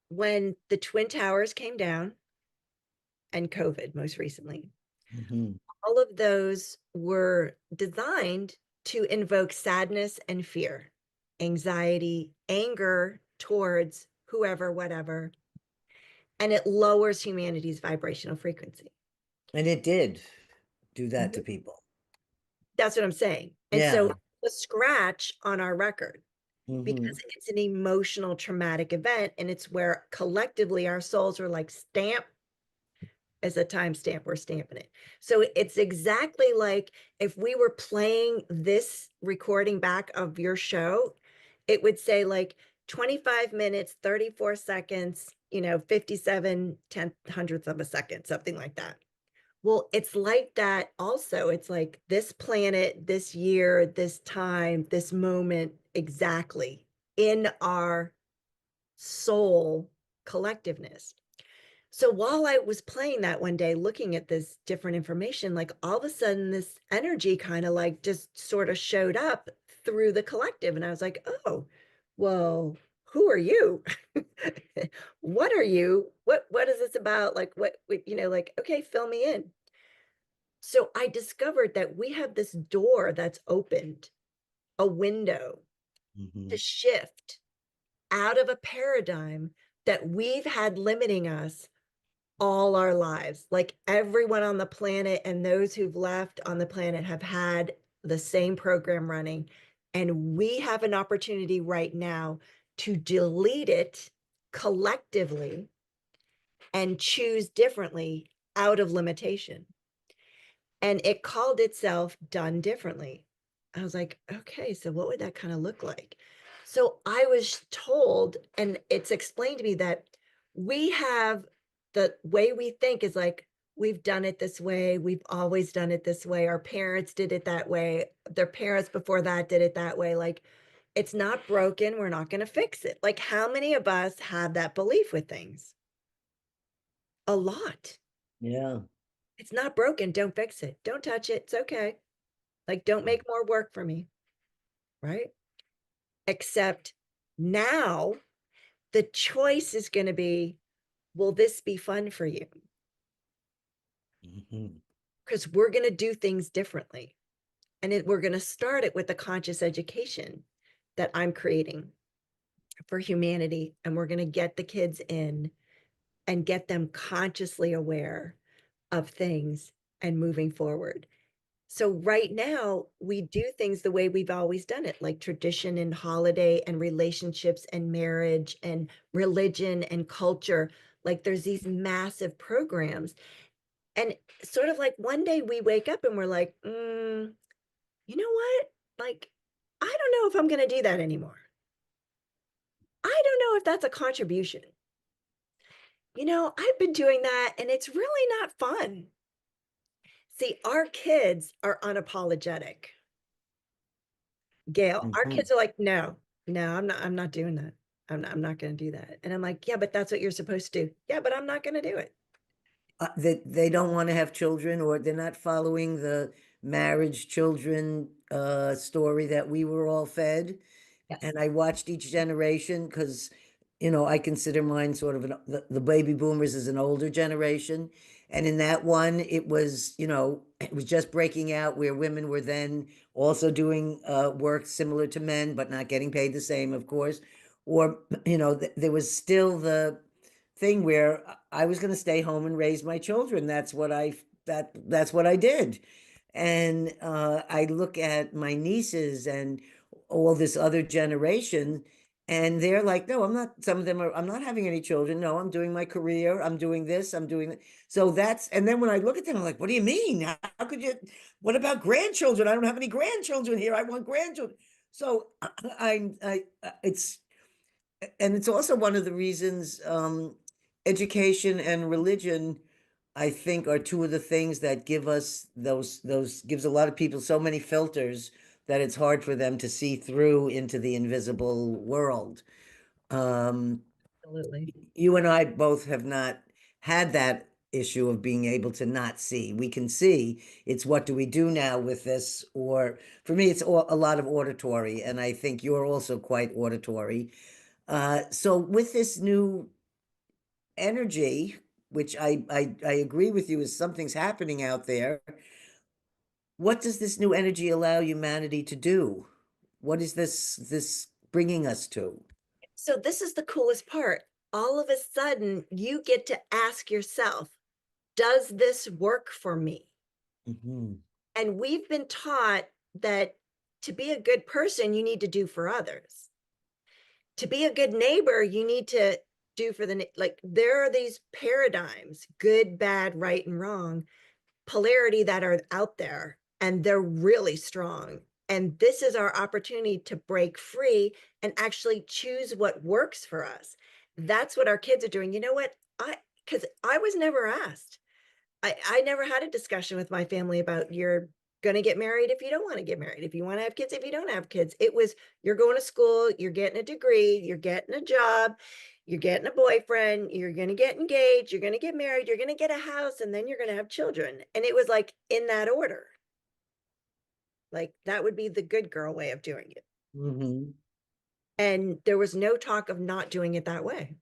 [SPEAKER 2] when the Twin Towers came down, and COVID most recently.
[SPEAKER 1] Mhm.
[SPEAKER 2] All of those were designed to invoke sadness and fear, anxiety, anger towards whoever, whatever, and it lowers humanity's vibrational frequency.
[SPEAKER 1] And it did do that to
[SPEAKER 2] Mhm.
[SPEAKER 1] people.
[SPEAKER 2] That's what I'm saying. And so
[SPEAKER 1] Yeah.
[SPEAKER 2] the scratch on our record,
[SPEAKER 1] Hmm.
[SPEAKER 2] because it's an emotional traumatic event, and it's where collectively our souls are like, stamp as a timestamp, we're stamping it. So it's exactly like if we were playing this recording back of your show, it would say like 25 minutes, 34 seconds, 57 hundredths of a second, something like that. Well, it's like that also. It's like this planet, this year, this time, this moment, exactly in our soul collectiveness. So while I was playing that one day, looking at this different information, like all of a sudden this energy kind of like just sort of showed up through the collective. And I was like, oh, well, who are you? What are you? What is this about? Like like, okay, fill me in. So I discovered that we have this door that's opened, a window to
[SPEAKER 1] Hmm.
[SPEAKER 2] shift out of a paradigm that we've had limiting us all our lives. Like everyone on the planet and those who've left on the planet have had the same program running. And we have an opportunity right now to delete it collectively and choose differently out of limitation. And it called itself Done Differently. I was like, okay, so what would that kind of look like? So I was told, and it's explained to me that we have the way we think is like, we've done it this way. We've always done it this way. Our parents did it that way. Their parents before that did it that way. Like, it's not broken. We're not going to fix it. Like, how many of us have that belief with things? A lot.
[SPEAKER 1] Yeah.
[SPEAKER 2] It's not broken. Don't fix it. Don't touch it. It's okay. Like, don't make more work for me, right? Except now The choice is going to be, will this be fun for you?
[SPEAKER 1] Mhm.
[SPEAKER 2] Because we're going to do things differently. And we're going to start it with the conscious education that I'm creating for humanity. And we're going to get the kids in and get them consciously aware of things and moving forward. So right now we do things the way we've always done it, like tradition and holiday and relationships and marriage and religion and culture. Like there's these massive programs. And sort of like one day we wake up and we're like, you know what? Like, I don't know if I'm going to do that anymore. I don't know if that's a contribution. I've been doing that and it's really not fun. See, our kids are unapologetic. Gail, our
[SPEAKER 1] Mhm.
[SPEAKER 2] kids are like, no, no, I'm not doing that. I'm not going to do that. And I'm like, yeah, but that's what you're supposed to do. Yeah, but I'm not going to do it.
[SPEAKER 1] That they don't want to have children, or they're not following the marriage children story that we were all fed.
[SPEAKER 2] Yes.
[SPEAKER 1] And I watched each generation because, I consider mine sort of the baby boomers as an older generation. And in that one, it was just breaking out where women were then also doing work similar to men, but not getting paid the same, of course. Or, there was still the thing where I was going to stay home and raise my children. That's what I did. And I look at my nieces and all this other generation, and they're like, no, I'm not. Some of them are, I'm not having any children. No, I'm doing my career. I'm doing this. I'm doing that. So and then when I look at them, I'm like, what do you mean? How could you? What about grandchildren? I don't have any grandchildren here. I want grandchildren. So it's also one of the reasons education and religion, I think, are two of the things that give us those gives a lot of people so many filters that it's hard for them to see through into the invisible world. um
[SPEAKER 2] Absolutely.
[SPEAKER 1] you and I both have not had that issue of being able to not see. We can see. It's what do we do now with this? Or for me, it's a lot of auditory, and I think you're also quite auditory. So with this new energy, which I agree with you, is something's happening out there. What does this new energy allow humanity to do? What is this bringing us to?
[SPEAKER 2] So this is the coolest part. All of a sudden, you get to ask yourself, does this work for me?
[SPEAKER 1] Mhm.
[SPEAKER 2] And we've been taught that to be a good person, you need to do for others. To be a good neighbor, you need to do for like there are these paradigms, good, bad, right, and wrong, polarity that are out there, and they're really strong. And this is our opportunity to break free and actually choose what works for us. That's what our kids are doing. You know what? Because I was never asked. I never had a discussion with my family about you're going to get married if you don't want to get married, if you want to have kids, if you don't have kids. It was you're going to school, you're getting a degree, you're getting a job, you're getting a boyfriend, you're going to get engaged, you're going to get married, you're going to get a house, and then you're going to have children. And it was like in that order. Like that would be the good girl way of doing it.
[SPEAKER 1] Mhm.
[SPEAKER 2] And there was no talk of not doing it that way.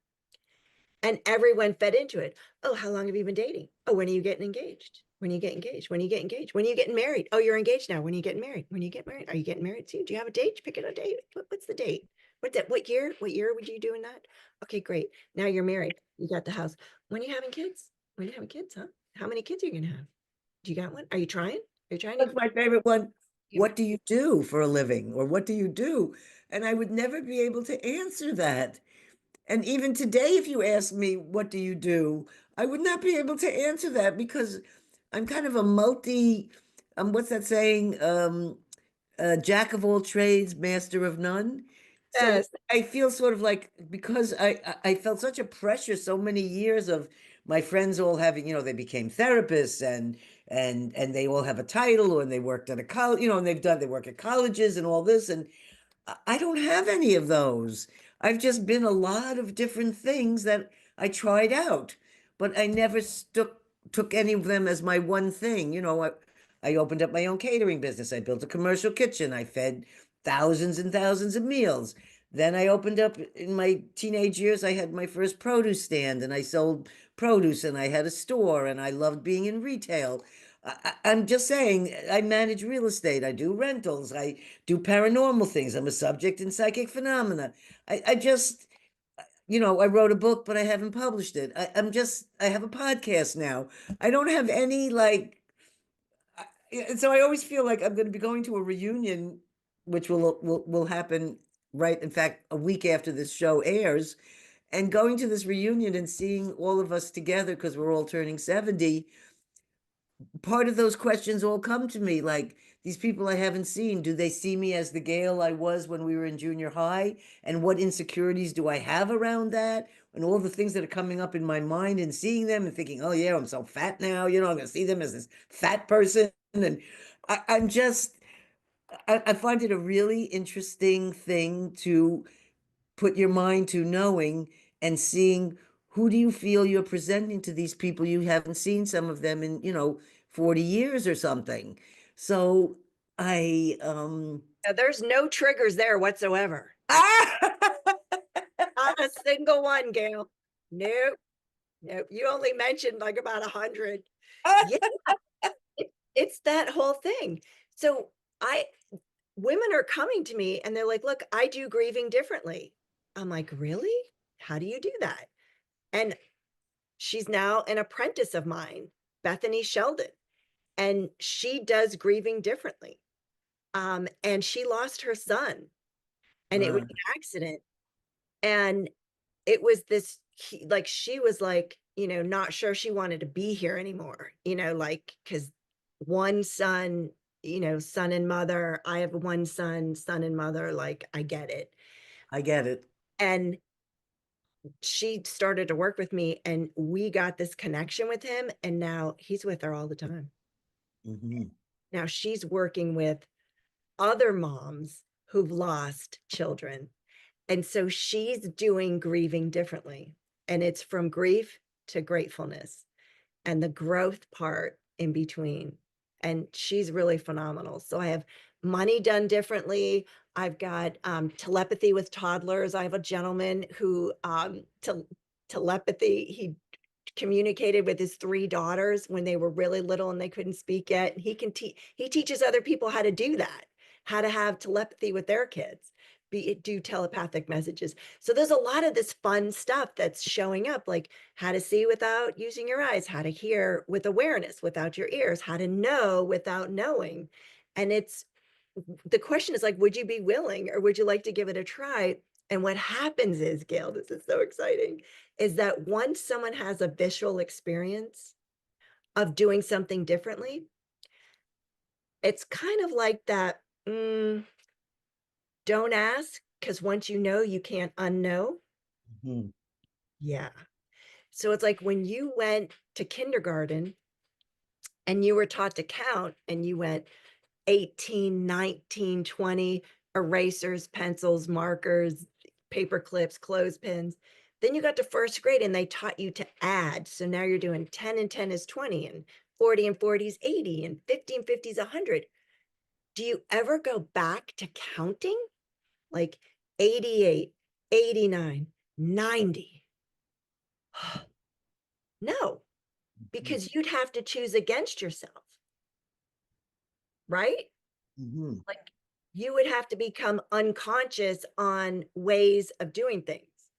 [SPEAKER 2] And everyone fed into it. Oh, how long have you been dating? Oh, when are you getting engaged? When you get engaged? When you get engaged? When are you getting married? Oh, you're engaged now. When are you getting married? When you get married? Are you getting married soon? Do you have a date? Pick it a date. What's the date? What's that? What year? What year would you doing that? Okay, great. Now you're married. You got the house. When are you having kids? When are you having kids, huh? How many kids are you gonna have? Do you got one? Are you trying? Are you trying to
[SPEAKER 1] That's my favorite one.
[SPEAKER 2] you
[SPEAKER 1] What do you do for a living? Or what do you do? And I would never be able to answer that. And even today, if you ask me, what do you do? I would not be able to answer that because I'm kind of a what's that saying? Jack of all trades, master of none. So
[SPEAKER 2] Yes.
[SPEAKER 1] I feel sort of like, because I felt such a pressure so many years of my friends all having, they became therapists, and they all have a title, or they worked at a college, and they work at colleges and all this. And I don't have any of those. I've just been a lot of different things that I tried out, but I never took any of them as my one thing. I opened up my own catering business. I built a commercial kitchen. I fed thousands and thousands of meals. Then I opened up in my teenage years, I had my first produce stand and I sold produce and I had a store and I loved being in retail. I'm just saying, I manage real estate, I do rentals, I do paranormal things, I'm a subject in psychic phenomena. I just, I wrote a book, but I haven't published it. I have a podcast now. I don't have any like, and so I always feel like I'm going to be going to a reunion, which will happen right, in fact, a week after this show airs, and going to this reunion and seeing all of us together because we're all turning 70. Part of those questions all come to me, like these people I haven't seen, do they see me as the Gail I was when we were in junior high? And what insecurities do I have around that? And all the things that are coming up in my mind and seeing them and thinking, oh yeah, I'm so fat now, I'm gonna see them as this fat person. And I'm just, I find it a really interesting thing to put your mind to, knowing and seeing who do you feel you're presenting to these people you haven't seen, some of them in 40 years or something. So I
[SPEAKER 2] Now, there's no triggers there whatsoever.
[SPEAKER 1] ah!
[SPEAKER 2] Not a single one, Gail. Nope. Nope. You only mentioned like about 100. Yeah, it's that whole thing. So I women are coming to me and they're like, look, I do grieving differently. I'm like, really? How do you do that? And she's now an apprentice of mine, Bethany Sheldon, and she does grieving differently. And she lost her son, and it was
[SPEAKER 1] Uh,
[SPEAKER 2] an accident. And it was this, like, she was like, not sure she wanted to be here anymore, like, because one son, son and mother, I have one son and mother, like, I get it.
[SPEAKER 1] I get it.
[SPEAKER 2] And she started to work with me and we got this connection with him. And now he's with her all the time.
[SPEAKER 1] Mhm.
[SPEAKER 2] Now she's working with other moms who've lost children. And so she's doing grieving differently. And it's from grief to gratefulness and the growth part in between. And she's really phenomenal. So I have money done differently. I've got telepathy with toddlers. I have a gentleman who telepathy, he communicated with his 3 daughters when they were really little and they couldn't speak yet. He teaches other people how to do that, how to have telepathy with their kids, do telepathic messages. So there's a lot of this fun stuff that's showing up, like how to see without using your eyes, how to hear with awareness without your ears, how to know without knowing. And it's the question is like, would you be willing or would you like to give it a try? And what happens is, Gail, this is so exciting, is that once someone has a visual experience of doing something differently, it's kind of like that, don't ask, because once you know, you can't unknow.
[SPEAKER 1] Mhm.
[SPEAKER 2] Yeah. So it's like when you went to kindergarten and you were taught to count and you went 18, 19, 20, erasers, pencils, markers, paper clips, clothespins. Then you got to first grade and they taught you to add. So now you're doing 10 and 10 is 20 and 40 and 40 is 80 and 50 and 50 is 100. Do you ever go back to counting? Like 88, 89, 90? No,
[SPEAKER 1] Mhm.
[SPEAKER 2] because you'd have to choose against yourself, right?
[SPEAKER 1] Mhm.
[SPEAKER 2] Like you would have to become unconscious on ways of doing things.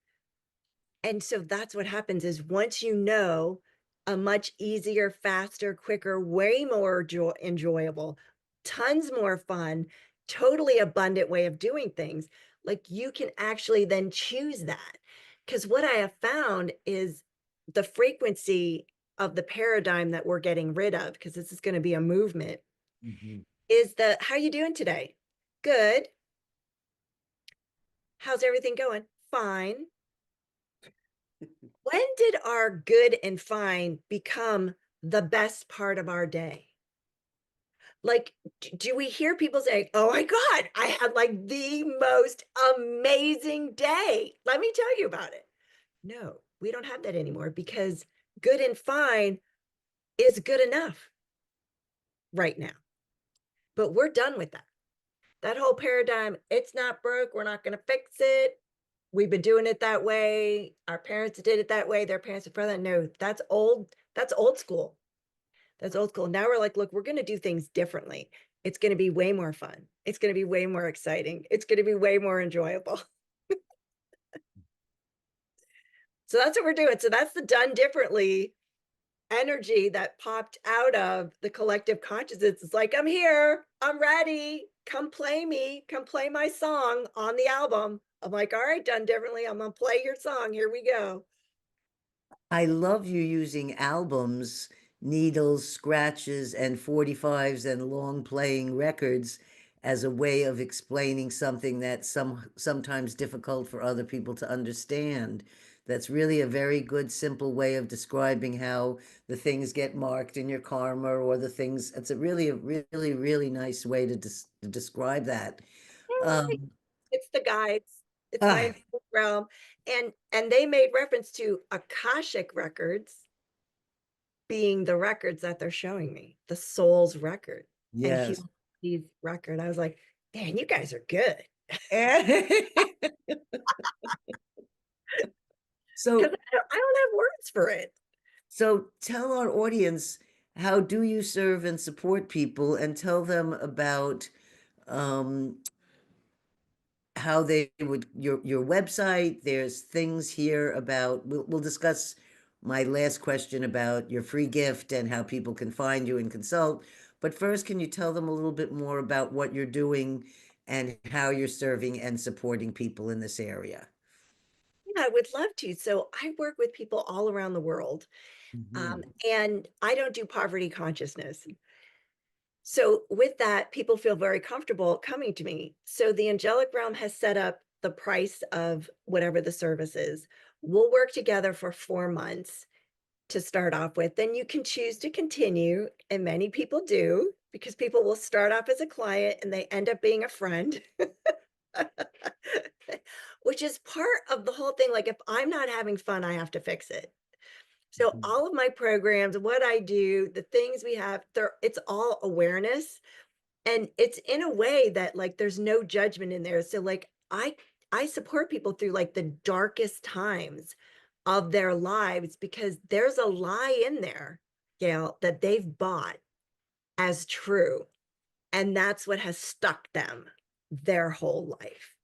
[SPEAKER 2] And so that's what happens is once you know a much easier, faster, quicker, way more enjoyable, tons more fun, totally abundant way of doing things, like you can actually then choose that. Because what I have found is the frequency of the paradigm that we're getting rid of, because this is going to be a movement,
[SPEAKER 1] Mhm.
[SPEAKER 2] is the how are you doing today? Good. How's everything going? Fine. When did our good and fine become the best part of our day? Like, do we hear people say, oh my God, I had like the most amazing day? Let me tell you about it. No, we don't have that anymore because good and fine is good enough right now. But we're done with that. that whole paradigm, it's not broke, we're not gonna fix it. We've been doing it that way. Our parents did it that way. Their parents before that. No, that's old school. That's old school. Now we're like, look, we're gonna do things differently. It's gonna be way more fun. It's gonna be way more exciting. It's gonna be way more enjoyable. So that's what we're doing. So that's the done differently energy that popped out of the collective consciousness. It's like, I'm here, I'm ready, come play me, come play my song on the album. I'm like, all right, done differently. I'm gonna play your song. Here we go.
[SPEAKER 1] I love you using albums, needles, scratches, and 45s and long playing records as a way of explaining something that's sometimes difficult for other people to understand. That's really a very good, simple way of describing how the things get marked in your karma or the things. It's a really nice way to describe that. Um,
[SPEAKER 2] It's the guides. It's my
[SPEAKER 1] ah,
[SPEAKER 2] angelic realm. And they made reference to Akashic records being the records that they're showing me, the soul's record and
[SPEAKER 1] yes.
[SPEAKER 2] humanity's record. I was like, man, you guys are good. Because
[SPEAKER 1] So
[SPEAKER 2] I don't have words for it.
[SPEAKER 1] So tell our audience, how do you serve and support people, and tell them about um, how they would your website. There's things here about we'll discuss my last question about your free gift and how people can find you and consult. But first, can you tell them a little bit more about what you're doing and how you're serving and supporting people in this area?
[SPEAKER 2] Yeah, I would love to. So I work with people all around the world.
[SPEAKER 1] Mhm.
[SPEAKER 2] And I don't do poverty consciousness. So with that, people feel very comfortable coming to me. So the angelic realm has set up the price of whatever the service is. We'll work together for 4 months to start off with. Then you can choose to continue, and many people do because people will start off as a client and they end up being a friend, which is part of the whole thing. Like if I'm not having fun, I have to fix it. So
[SPEAKER 1] Mhm.
[SPEAKER 2] all of my programs, what I do, the things we have, it's all awareness, and it's in a way that like there's no judgment in there. So like I support people through like the darkest times of their lives because there's a lie in there, Gail, that they've bought as true. And that's what has stuck them their whole life.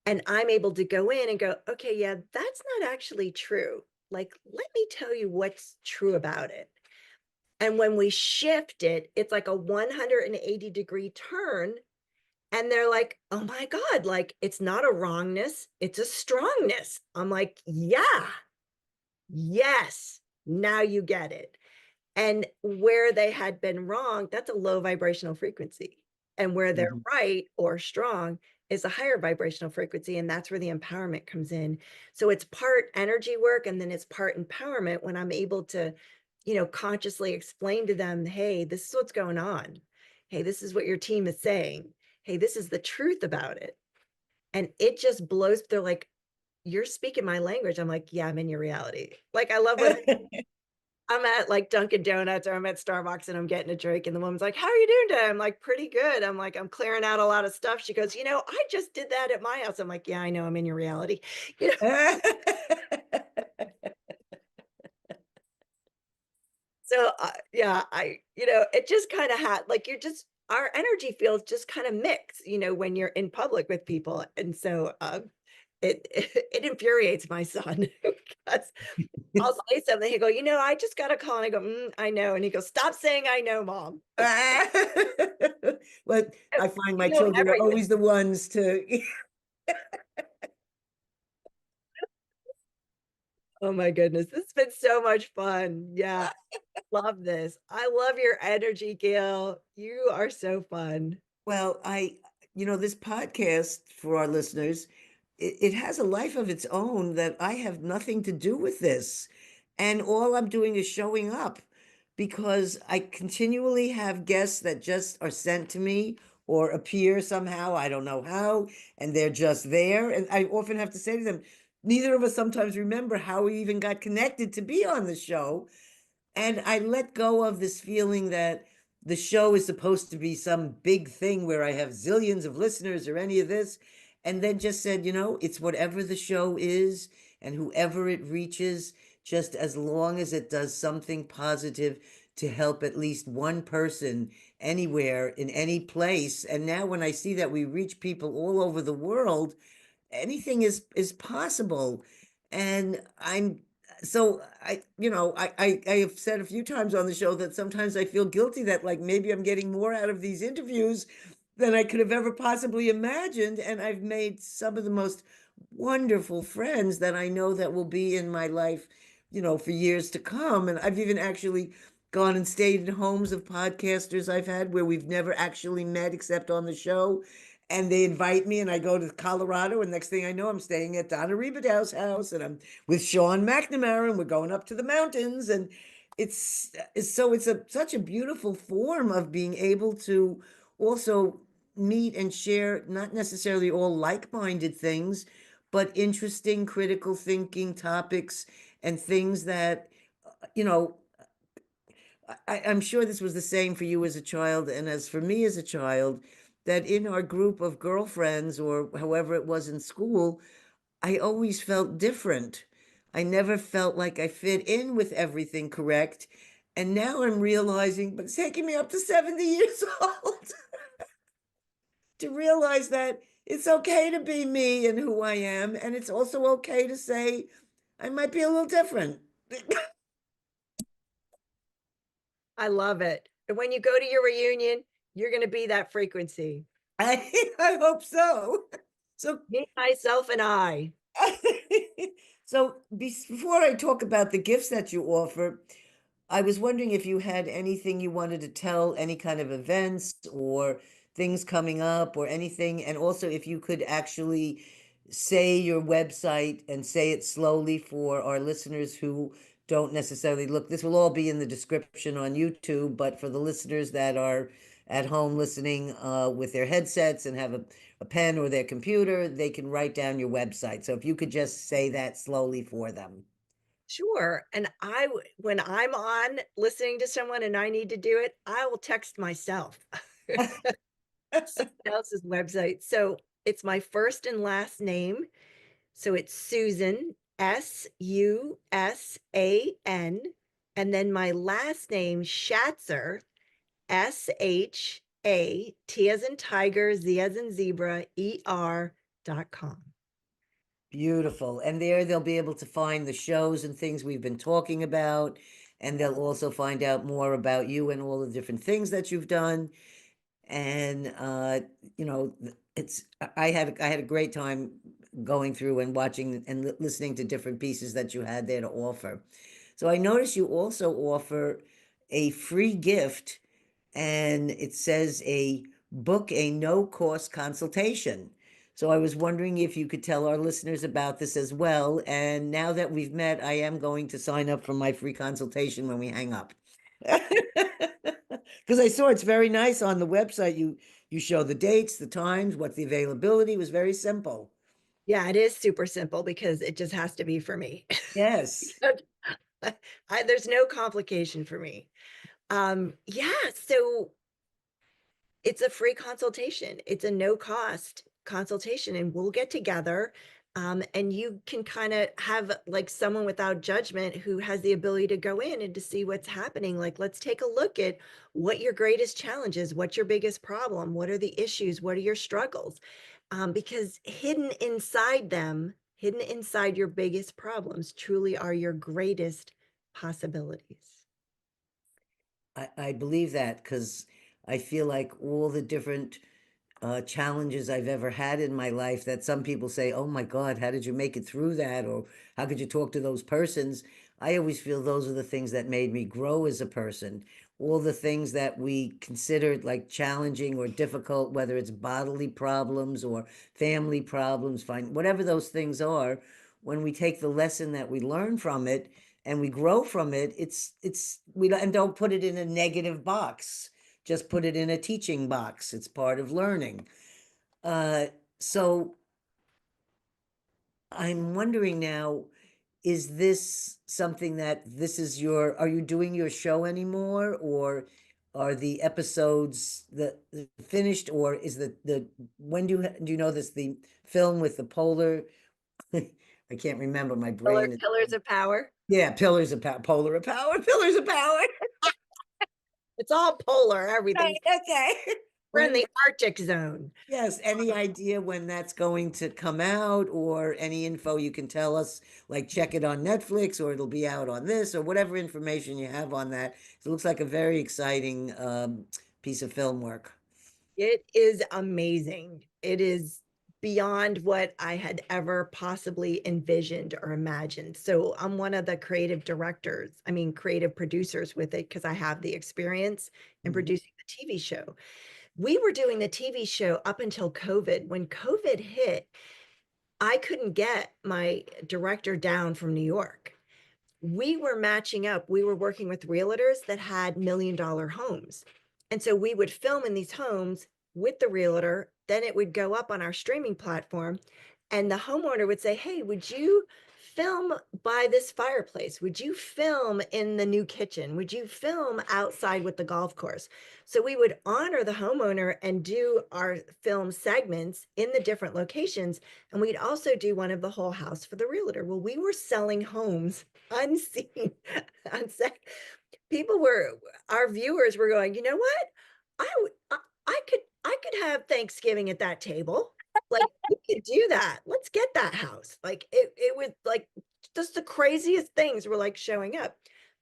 [SPEAKER 2] And I'm able to go in and go, okay, yeah, that's not actually true. Like, let me tell you what's true about it. And when we shift it, it's like a 180-degree turn. And they're like, oh my God, like it's not a wrongness, it's a strongness. I'm like, yeah, yes, now you get it. And where they had been wrong, that's a low vibrational frequency. And where they're
[SPEAKER 1] Mhm.
[SPEAKER 2] right or strong is a higher vibrational frequency. And that's where the empowerment comes in. So it's part energy work and then it's part empowerment when I'm able to, consciously explain to them, hey, this is what's going on. Hey, this is what your team is saying. Hey, this is the truth about it. And it just blows. They're like, you're speaking my language. I'm like, yeah, I'm in your reality. Like, I love when I'm at like Dunkin' Donuts or I'm at Starbucks and I'm getting a drink and the woman's like, how are you doing today? I'm like, pretty good. I'm like, I'm clearing out a lot of stuff. She goes, I just did that at my house. I'm like, yeah, I know, I'm in your reality. You know, so yeah, it just kind of had like our energy fields just kind of mix, when you're in public with people. And so it infuriates my son because I'll say something. He go, I just got a call. And I go, I know. And he goes, stop saying I know, mom.
[SPEAKER 1] But I find my
[SPEAKER 2] You know
[SPEAKER 1] children are
[SPEAKER 2] everything.
[SPEAKER 1] always the ones to.
[SPEAKER 2] Oh my goodness. This has been so much fun. Yeah. Love this. I love your energy, Gail. You are so fun.
[SPEAKER 1] Well, this podcast for our listeners, it has a life of its own that I have nothing to do with this. And all I'm doing is showing up because I continually have guests that just are sent to me or appear somehow. I don't know how, and they're just there. And I often have to say to them, neither of us sometimes remember how we even got connected to be on the show. And I let go of this feeling that the show is supposed to be some big thing where I have zillions of listeners or any of this, and then just said, it's whatever the show is and whoever it reaches, just as long as it does something positive to help at least one person anywhere in any place. And now when I see that we reach people all over the world, anything is possible. And I'm so I have said a few times on the show that sometimes I feel guilty that like maybe I'm getting more out of these interviews than I could have ever possibly imagined, and I've made some of the most wonderful friends that I know that will be in my life, for years to come. And I've even actually gone and stayed in homes of podcasters I've had where we've never actually met except on the show, and they invite me and I go to Colorado, and next thing I know, I'm staying at Donna Riebedau's house, and I'm with Sean McNamara, and we're going up to the mountains. And it's such a beautiful form of being able to also meet and share not necessarily all like-minded things, but interesting critical thinking topics and things that you know I'm sure this was the same for you as a child, and as for me as a child, that in our group of girlfriends or however it was in school, I always felt different. I never felt like I fit in with everything correct. And now I'm realizing, but it's taking me up to 70 years old to realize that it's okay to be me and who I am. And it's also okay to say, I might be a little different.
[SPEAKER 2] I love it. And when you go to your reunion, you're going to be that frequency.
[SPEAKER 1] I hope so. So
[SPEAKER 2] Me, myself, and I.
[SPEAKER 1] so before I talk about the gifts that you offer, I was wondering if you had anything you wanted to tell, any kind of events or things coming up or anything, and also if you could actually say your website and say it slowly for our listeners who don't necessarily look. This will all be in the description on YouTube, but for the listeners that are at home listening with their headsets and have a pen or their computer, they can write down your website. So if you could just say that slowly for them.
[SPEAKER 2] Sure. And when I'm on listening to someone and I need to do it, I will text myself someone else's website. So it's my first and last name. So it's Susan, Susan, and then my last name, Shatzer, Shat as in tiger, Z as in zebra, ER.com.
[SPEAKER 1] Beautiful. And there they'll be able to find the shows and things we've been talking about. And they'll also find out more about you and all the different things that you've done. And it's I had a great time going through and watching and listening to different pieces that you had there to offer. So I noticed you also offer a free gift, and it says a book a no-cost consultation. So I was wondering if you could tell our listeners about this as well. And now that we've met, I am going to sign up for my free consultation when we hang up. Because I saw it's very nice on the website. You show the dates, the times, what the availability was very simple.
[SPEAKER 2] Yeah, it is super simple because it just has to be for me.
[SPEAKER 1] Yes.
[SPEAKER 2] There's no complication for me. Yeah, so it's a free consultation. It's a no cost consultation, and we'll get together. And you can kind of have like someone without judgment who has the ability to go in and to see what's happening. Like, let's take a look at what your greatest challenge is, what's your biggest problem, what are the issues, what are your struggles? Because hidden inside your biggest problems, truly are your greatest possibilities.
[SPEAKER 1] I believe that because I feel like all the different challenges I've ever had in my life that some people say, oh my God, how did you make it through that? Or how could you talk to those persons? I always feel those are the things that made me grow as a person. All the things that we considered like challenging or difficult, whether it's bodily problems or family problems, fine, whatever those things are, when we take the lesson that we learn from it and we grow from it, we don't put it in a negative box, just put it in a teaching box. It's part of learning. Uh, so I'm wondering now, is this something that this is are you doing your show anymore, or are the episodes the finished, or is the when do you know this, the film with the polar I can't remember, my brain is,
[SPEAKER 2] Pillars of Power.
[SPEAKER 1] yeah, pillars of power, polar of power, pillars of power.
[SPEAKER 2] It's all polar,
[SPEAKER 1] Right,
[SPEAKER 2] everything's
[SPEAKER 1] okay.
[SPEAKER 2] we're in
[SPEAKER 1] When,
[SPEAKER 2] the Arctic zone.
[SPEAKER 1] yes, any idea when that's going to come out, or any info you can tell us, like check it on Netflix or it'll be out on this, or whatever information you have on that. It looks like a very exciting piece of film work.
[SPEAKER 2] It is amazing. It is beyond what I had ever possibly envisioned or imagined. So I'm one of the creative directors, I mean, creative producers with it because I have the experience in
[SPEAKER 1] Mhm.
[SPEAKER 2] producing the TV show. We were doing the TV show up until COVID. When COVID hit, I couldn't get my director down from New York. We were matching up. We were working with realtors that had $1 million homes. And so we would film in these homes with the realtor. Then it would go up on our streaming platform. And the homeowner would say, hey, would you film by this fireplace? Would you film in the new kitchen? Would you film outside with the golf course? So we would honor the homeowner and do our film segments in the different locations. And we'd also do one of the whole house for the realtor. Well, we were selling homes unseen, unsaid. People were, our viewers were going, you know what? I could have Thanksgiving at that table. Like we could do that. Let's get that house. Like it was like just the craziest things were like showing up.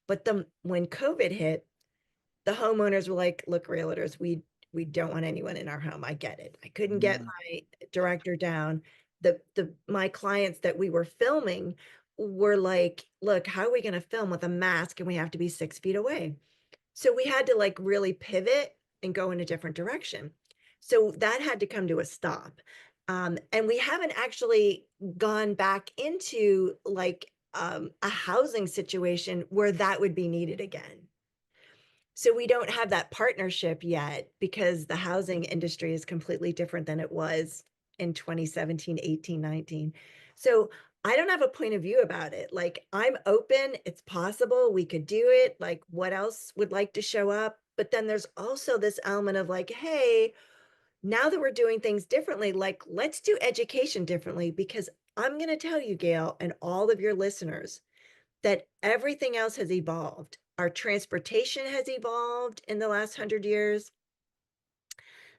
[SPEAKER 2] But the when COVID hit, the homeowners were like, look, realtors, we don't want anyone in our home. I get it. I couldn't get
[SPEAKER 1] Mm.
[SPEAKER 2] my director down. The my clients that we were filming were like, look, how are we going to film with a mask and we have to be 6 feet away? So we had to like really pivot and go in a different direction. So that had to come to a stop. And we haven't actually gone back into like a housing situation where that would be needed again. So we don't have that partnership yet because the housing industry is completely different than it was in 2017, 18, 19. So I don't have a point of view about it. Like I'm open, it's possible we could do it. Like what else would like to show up? But then there's also this element of like, hey, now that we're doing things differently, like let's do education differently because I'm going to tell you, Gail, and all of your listeners, that everything else has evolved. Our transportation has evolved in the last 100 years.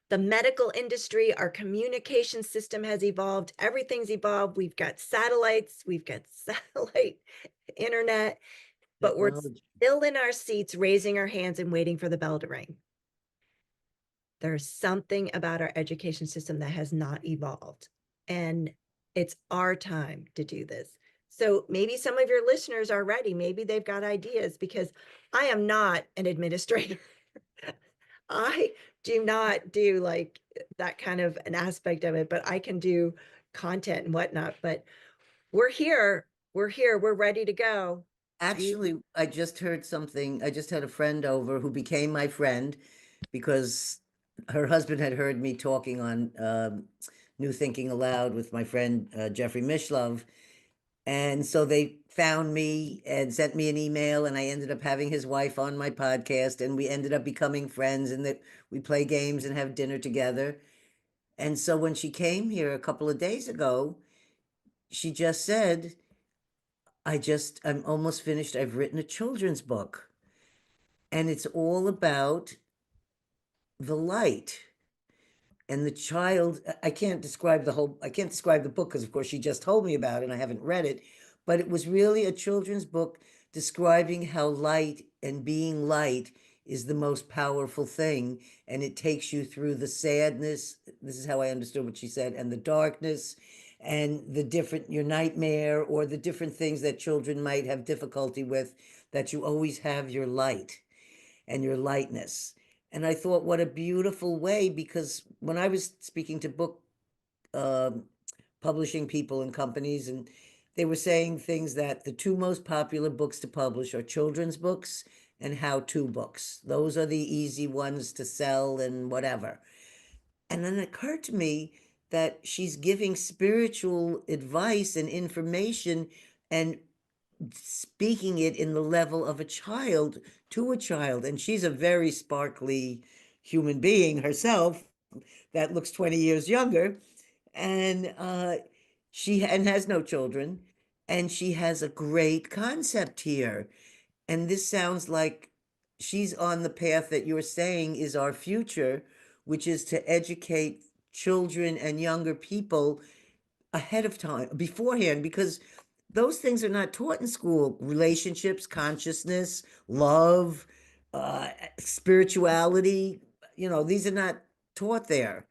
[SPEAKER 2] The medical industry, our communication system has evolved. Everything's evolved. We've got satellites, we've got satellite internet, but we're
[SPEAKER 1] Technology.
[SPEAKER 2] still in our seats, raising our hands and waiting for the bell to ring. There's something about our education system that has not evolved. And it's our time to do this. So maybe some of your listeners are ready. Maybe they've got ideas because I am not an administrator. I do not do like that kind of an aspect of it, but I can do content and whatnot. But we're here. We're here. We're ready to go. You
[SPEAKER 1] Actually, I just heard something. I just had a friend over who became my friend because her husband had heard me talking on New Thinking Aloud with my friend Jeffrey Mishlove. And so they found me and sent me an email, and I ended up having his wife on my podcast, and we ended up becoming friends, and that we play games and have dinner together. And so when she came here a couple of days ago, she just said, I'm almost finished. I've written a children's book, and it's all about the light and the child. I can't describe I can't describe the book because of course she just told me about it and I haven't read it, but it was really a children's book describing how light and being light is the most powerful thing, and it takes you through the sadness, this is how I understood what she said, and the darkness, and the different, your nightmare, or the different things that children might have difficulty with, that you always have your light and your lightness. And I thought, what a beautiful way, because when I was speaking to book um publishing people and companies, and they were saying things that the two most popular books to publish are children's books and how-to books. Those are the easy ones to sell and whatever. And then it occurred to me that she's giving spiritual advice and information and speaking it in the level of a child to a child. And she's a very sparkly human being herself that looks 20 years younger. And she and has no children. And she has a great concept here. And this sounds like she's on the path that you're saying is our future, which is to educate children and younger people ahead of time, beforehand, because those things are not taught in school. Relationships, consciousness, love, spirituality, these are not taught there.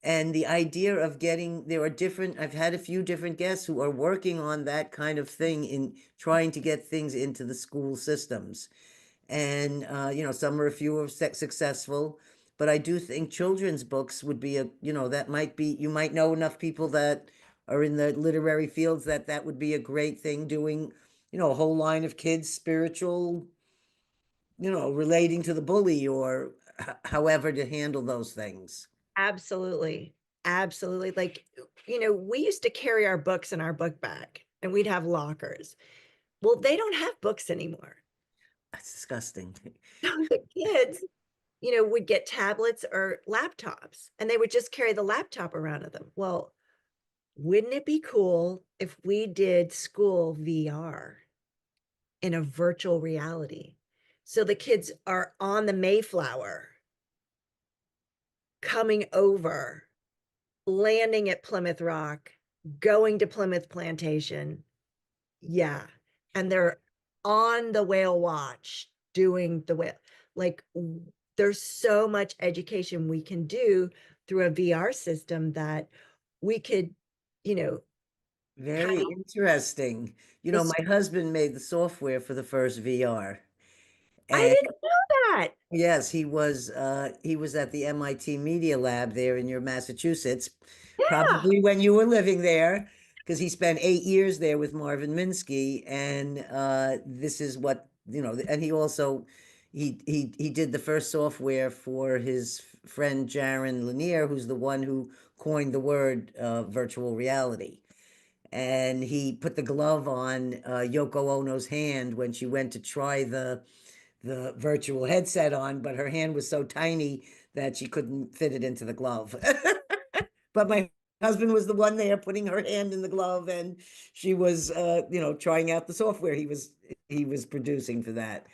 [SPEAKER 1] And the idea of getting, there are different, I've had a few different guests who are working on that kind of thing in trying to get things into the school systems. And some are a few are successful, but I do think children's books would be that might be, you might know enough people that are in the literary fields that that would be a great thing, doing a whole line of kids spiritual, relating to the bully, or however to handle those things.
[SPEAKER 2] Absolutely. Absolutely. Like, we used to carry our books in our book bag and we'd have lockers. Well, they don't have books anymore.
[SPEAKER 1] That's disgusting.
[SPEAKER 2] So the kids, would get tablets or laptops and they would just carry the laptop around with them. Well, wouldn't it be cool if we did school VR in a virtual reality? So the kids are on the Mayflower coming over, landing at Plymouth Rock, going to Plymouth Plantation. Yeah. And they're on the whale watch doing the whale. Like, there's so much education we can do through a VR system that we could, you know, have
[SPEAKER 1] Very interesting.
[SPEAKER 2] this.
[SPEAKER 1] My husband made the software for the first VR.
[SPEAKER 2] I
[SPEAKER 1] And
[SPEAKER 2] didn't know that.
[SPEAKER 1] yes, he was at the MIT Media Lab there in your Massachusetts,
[SPEAKER 2] Yeah.
[SPEAKER 1] probably when you were living there, because he spent 8 years there with Marvin Minsky, and this is what, and he also he did the first software for his friend Jaron Lanier, who's the one who coined the word virtual reality. And he put the glove on Yoko Ono's hand when she went to try the virtual headset on, but her hand was so tiny that she couldn't fit it into the glove. But my husband was the one there putting her hand in the glove, and she was, trying out the software he was producing for that.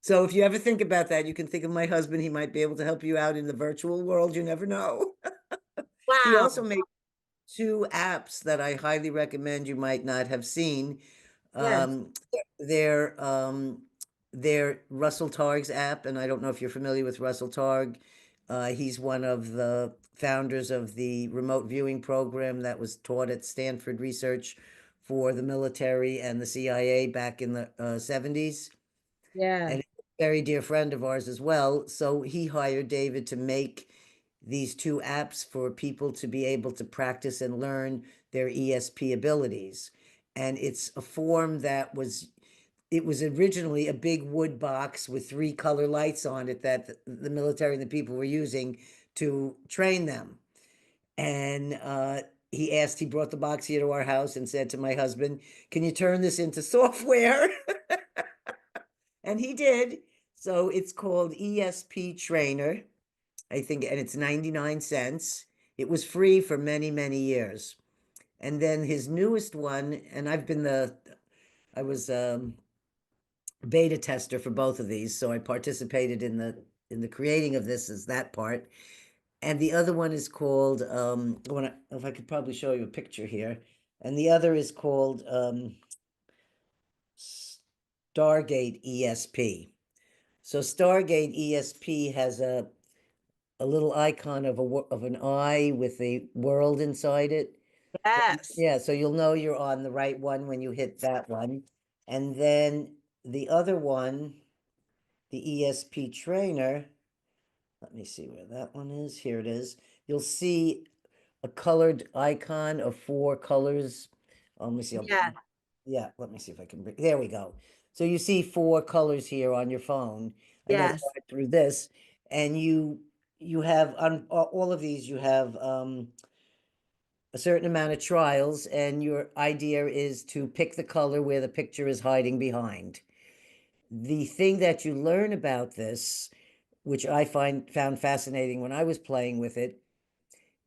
[SPEAKER 1] So if you ever think about that, you can think of my husband. He might be able to help you out in the virtual world. You never know. He also
[SPEAKER 2] Wow.
[SPEAKER 1] made two apps that I highly recommend you might not have seen.
[SPEAKER 2] Yes.
[SPEAKER 1] Um, they're Russell Targ's app, and I don't know if you're familiar with Russell Targ. He's one of the founders of the remote viewing program that was taught at Stanford Research for the military and the CIA back in the 70s.
[SPEAKER 2] Yeah.
[SPEAKER 1] And a very dear friend of ours as well. So he hired David to make these two apps for people to be able to practice and learn their ESP abilities. And it's a form that it was originally a big wood box with three color lights on it that the military and the people were using to train them. And he brought the box here to our house and said to my husband, "Can you turn this into software?" And he did. So it's called ESP Trainer, I think, and it's 99 cents. It was free for many, many years. And then his newest one, and I was beta tester for both of these, so I participated in the creating of this as that part. And the other one is called if I could probably show you a picture here. And the other is called Stargate ESP. So Stargate ESP has a little icon of an eye with a world inside it. So,
[SPEAKER 2] Yes.
[SPEAKER 1] yeah, so you'll know you're on the right one when you hit that one. And then the other one, the ESP trainer, let me see where that one is. Here it is. You'll see a colored icon of four colors. Let me see.
[SPEAKER 2] Yeah.
[SPEAKER 1] Yeah, let me see if I can bring, there we go. So you see four colors here on your phone. I know
[SPEAKER 2] Yes.
[SPEAKER 1] through this, and you have on all of these, you have a certain amount of trials, and your idea is to pick the color where the picture is hiding behind. The thing that you learn about this, which I found fascinating when I was playing with it,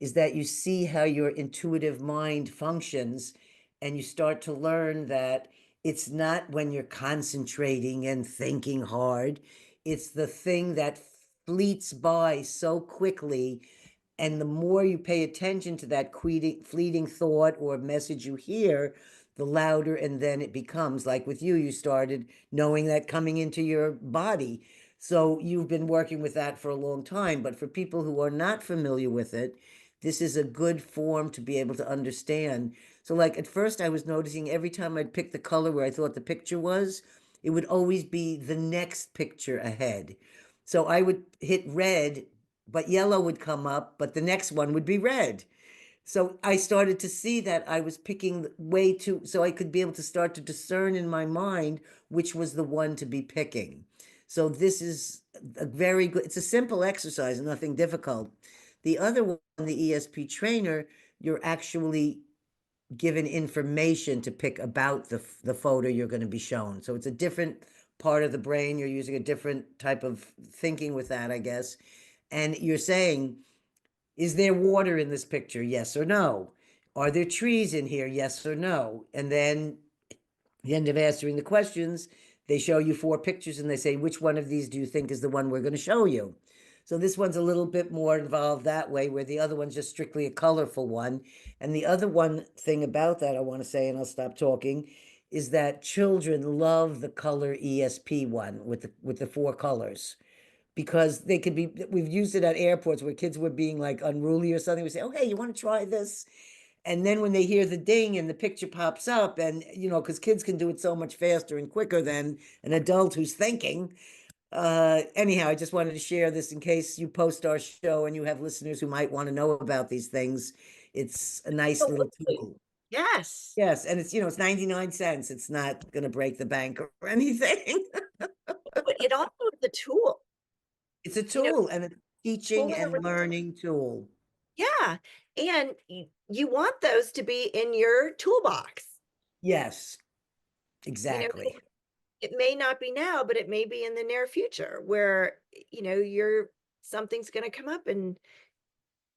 [SPEAKER 1] is that you see how your intuitive mind functions, and you start to learn that it's not when you're concentrating and thinking hard, it's the thing that fleets by so quickly, and the more you pay attention to that fleeting thought or message you hear, the louder and then it becomes. Like with you, you started knowing that coming into your body. So you've been working with that for a long time. But for people who are not familiar with it, this is a good form to be able to understand. So, like at first, I was noticing every time I'd pick the color where I thought the picture was, it would always be the next picture ahead. So I would hit red, but yellow would come up, but the next one would be red. So I started to see that I was picking way too, so I could be able to start to discern in my mind which was the one to be picking. So this is a very good, it's a simple exercise, nothing difficult. The other one, the ESP trainer, you're actually given information to pick about the photo you're going to be shown. So it's a different part of the brain. You're using a different type of thinking with that, I guess. And you're saying, is there water in this picture? Yes or no? Are there trees in here? Yes or no? And then the end of answering the questions, they show you four pictures and they say, which one of these do you think is the one we're going to show you? So this one's a little bit more involved that way, where the other one's just strictly a colorful one. And the other one thing about that I want to say, and I'll stop talking, is that children love the color ESP one with the four colors, because they could be, we've used it at airports where kids were being like unruly or something. We say, oh, hey, you want to try this? And then when they hear the ding and the picture pops up, and because kids can do it so much faster and quicker than an adult who's thinking. Anyhow, I just wanted to share this in case you post our show and you have listeners who might want to know about these things. It's a nice little
[SPEAKER 2] Absolutely.
[SPEAKER 1] tool.
[SPEAKER 2] Yes.
[SPEAKER 1] Yes, and it's 99 cents. It's not going to break the bank or anything.
[SPEAKER 2] But it also is a tool,
[SPEAKER 1] It's a
[SPEAKER 2] you know,
[SPEAKER 1] tool and a teaching
[SPEAKER 2] tool and a
[SPEAKER 1] and
[SPEAKER 2] resource.
[SPEAKER 1] learning tool.
[SPEAKER 2] Yeah. And you want those to be in your toolbox.
[SPEAKER 1] Yes,
[SPEAKER 2] You know,
[SPEAKER 1] exactly.
[SPEAKER 2] it may not be now, but it may be in the near future where, you're something's going to come up and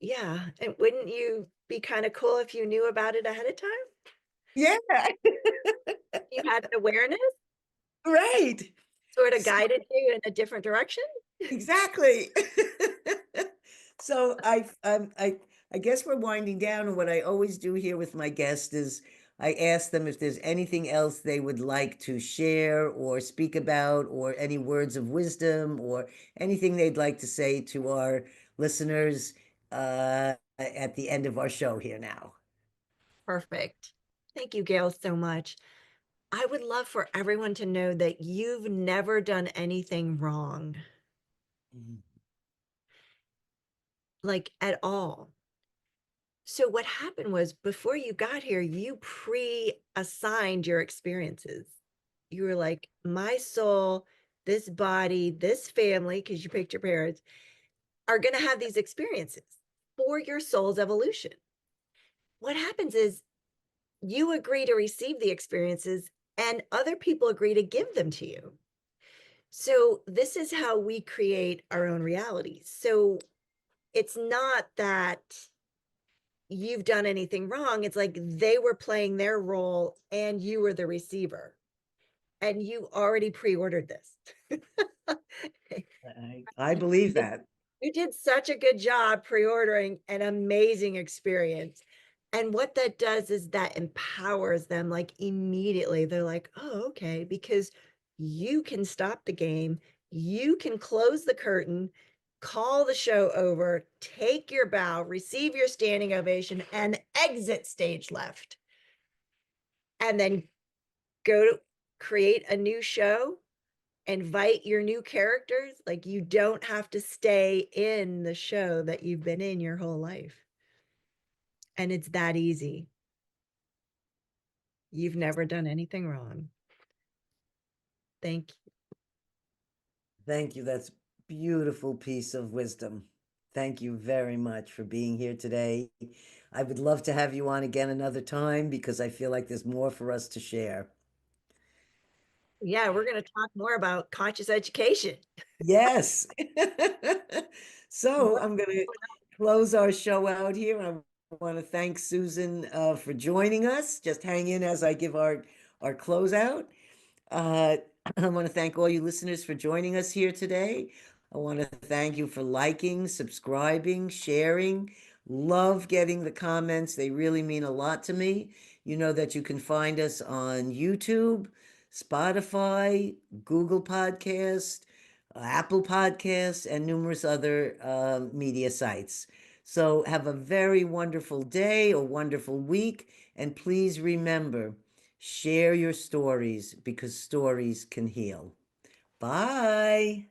[SPEAKER 2] yeah. And wouldn't you be kind of cool if you knew about it ahead of time?
[SPEAKER 1] Yeah,
[SPEAKER 2] You had an awareness,
[SPEAKER 1] right.
[SPEAKER 2] sort of
[SPEAKER 1] So
[SPEAKER 2] guided you in a different direction?
[SPEAKER 1] exactly. So I guess we're winding down, and what I always do here with my guests is I ask them if there's anything else they would like to share or speak about, or any words of wisdom, or anything they'd like to say to our listeners at the end of our show here now.
[SPEAKER 2] Perfect. Thank you, Gail, so much. I would love for everyone to know that you've never done anything wrong,
[SPEAKER 1] Mhm.
[SPEAKER 2] like at all. So, what happened was before you got here, you pre assigned your experiences. You were like, my soul, this body, this family, because you picked your parents, are going to have these experiences for your soul's evolution. What happens is you agree to receive the experiences and other people agree to give them to you. So, this is how we create our own realities. So, it's not that you've done anything wrong. It's like they were playing their role and you were the receiver and you already pre ordered this.
[SPEAKER 1] I believe that.
[SPEAKER 2] You did such a good job pre-ordering an amazing experience. And what that does is that empowers them like immediately. They're like, oh, okay, because you can stop the game, you can close the curtain, call the show over, take your bow, receive your standing ovation, and exit stage left. And then go to create a new show, invite your new characters. Like you don't have to stay in the show that you've been in your whole life. And it's that easy. You've never done anything wrong. Thank you.
[SPEAKER 1] Thank you. That's beautiful piece of wisdom. Thank you very much for being here today. I would love to have you on again another time because I feel like there's more for us to share.
[SPEAKER 2] Yeah, we're going to talk more about conscious education.
[SPEAKER 1] Yes. So
[SPEAKER 2] More-
[SPEAKER 1] I'm going to close our show out here. I want to thank Susan for joining us. Just hang in as I give our closeout. Uh, I want to thank all you listeners for joining us here today. I want to thank you for liking, subscribing, sharing. Love getting the comments. They really mean a lot to me. You know that you can find us on YouTube, Spotify, Google Podcast, Apple Podcasts, and numerous other media sites. So have a very wonderful day or wonderful week. And please remember, share your stories because stories can heal. Bye.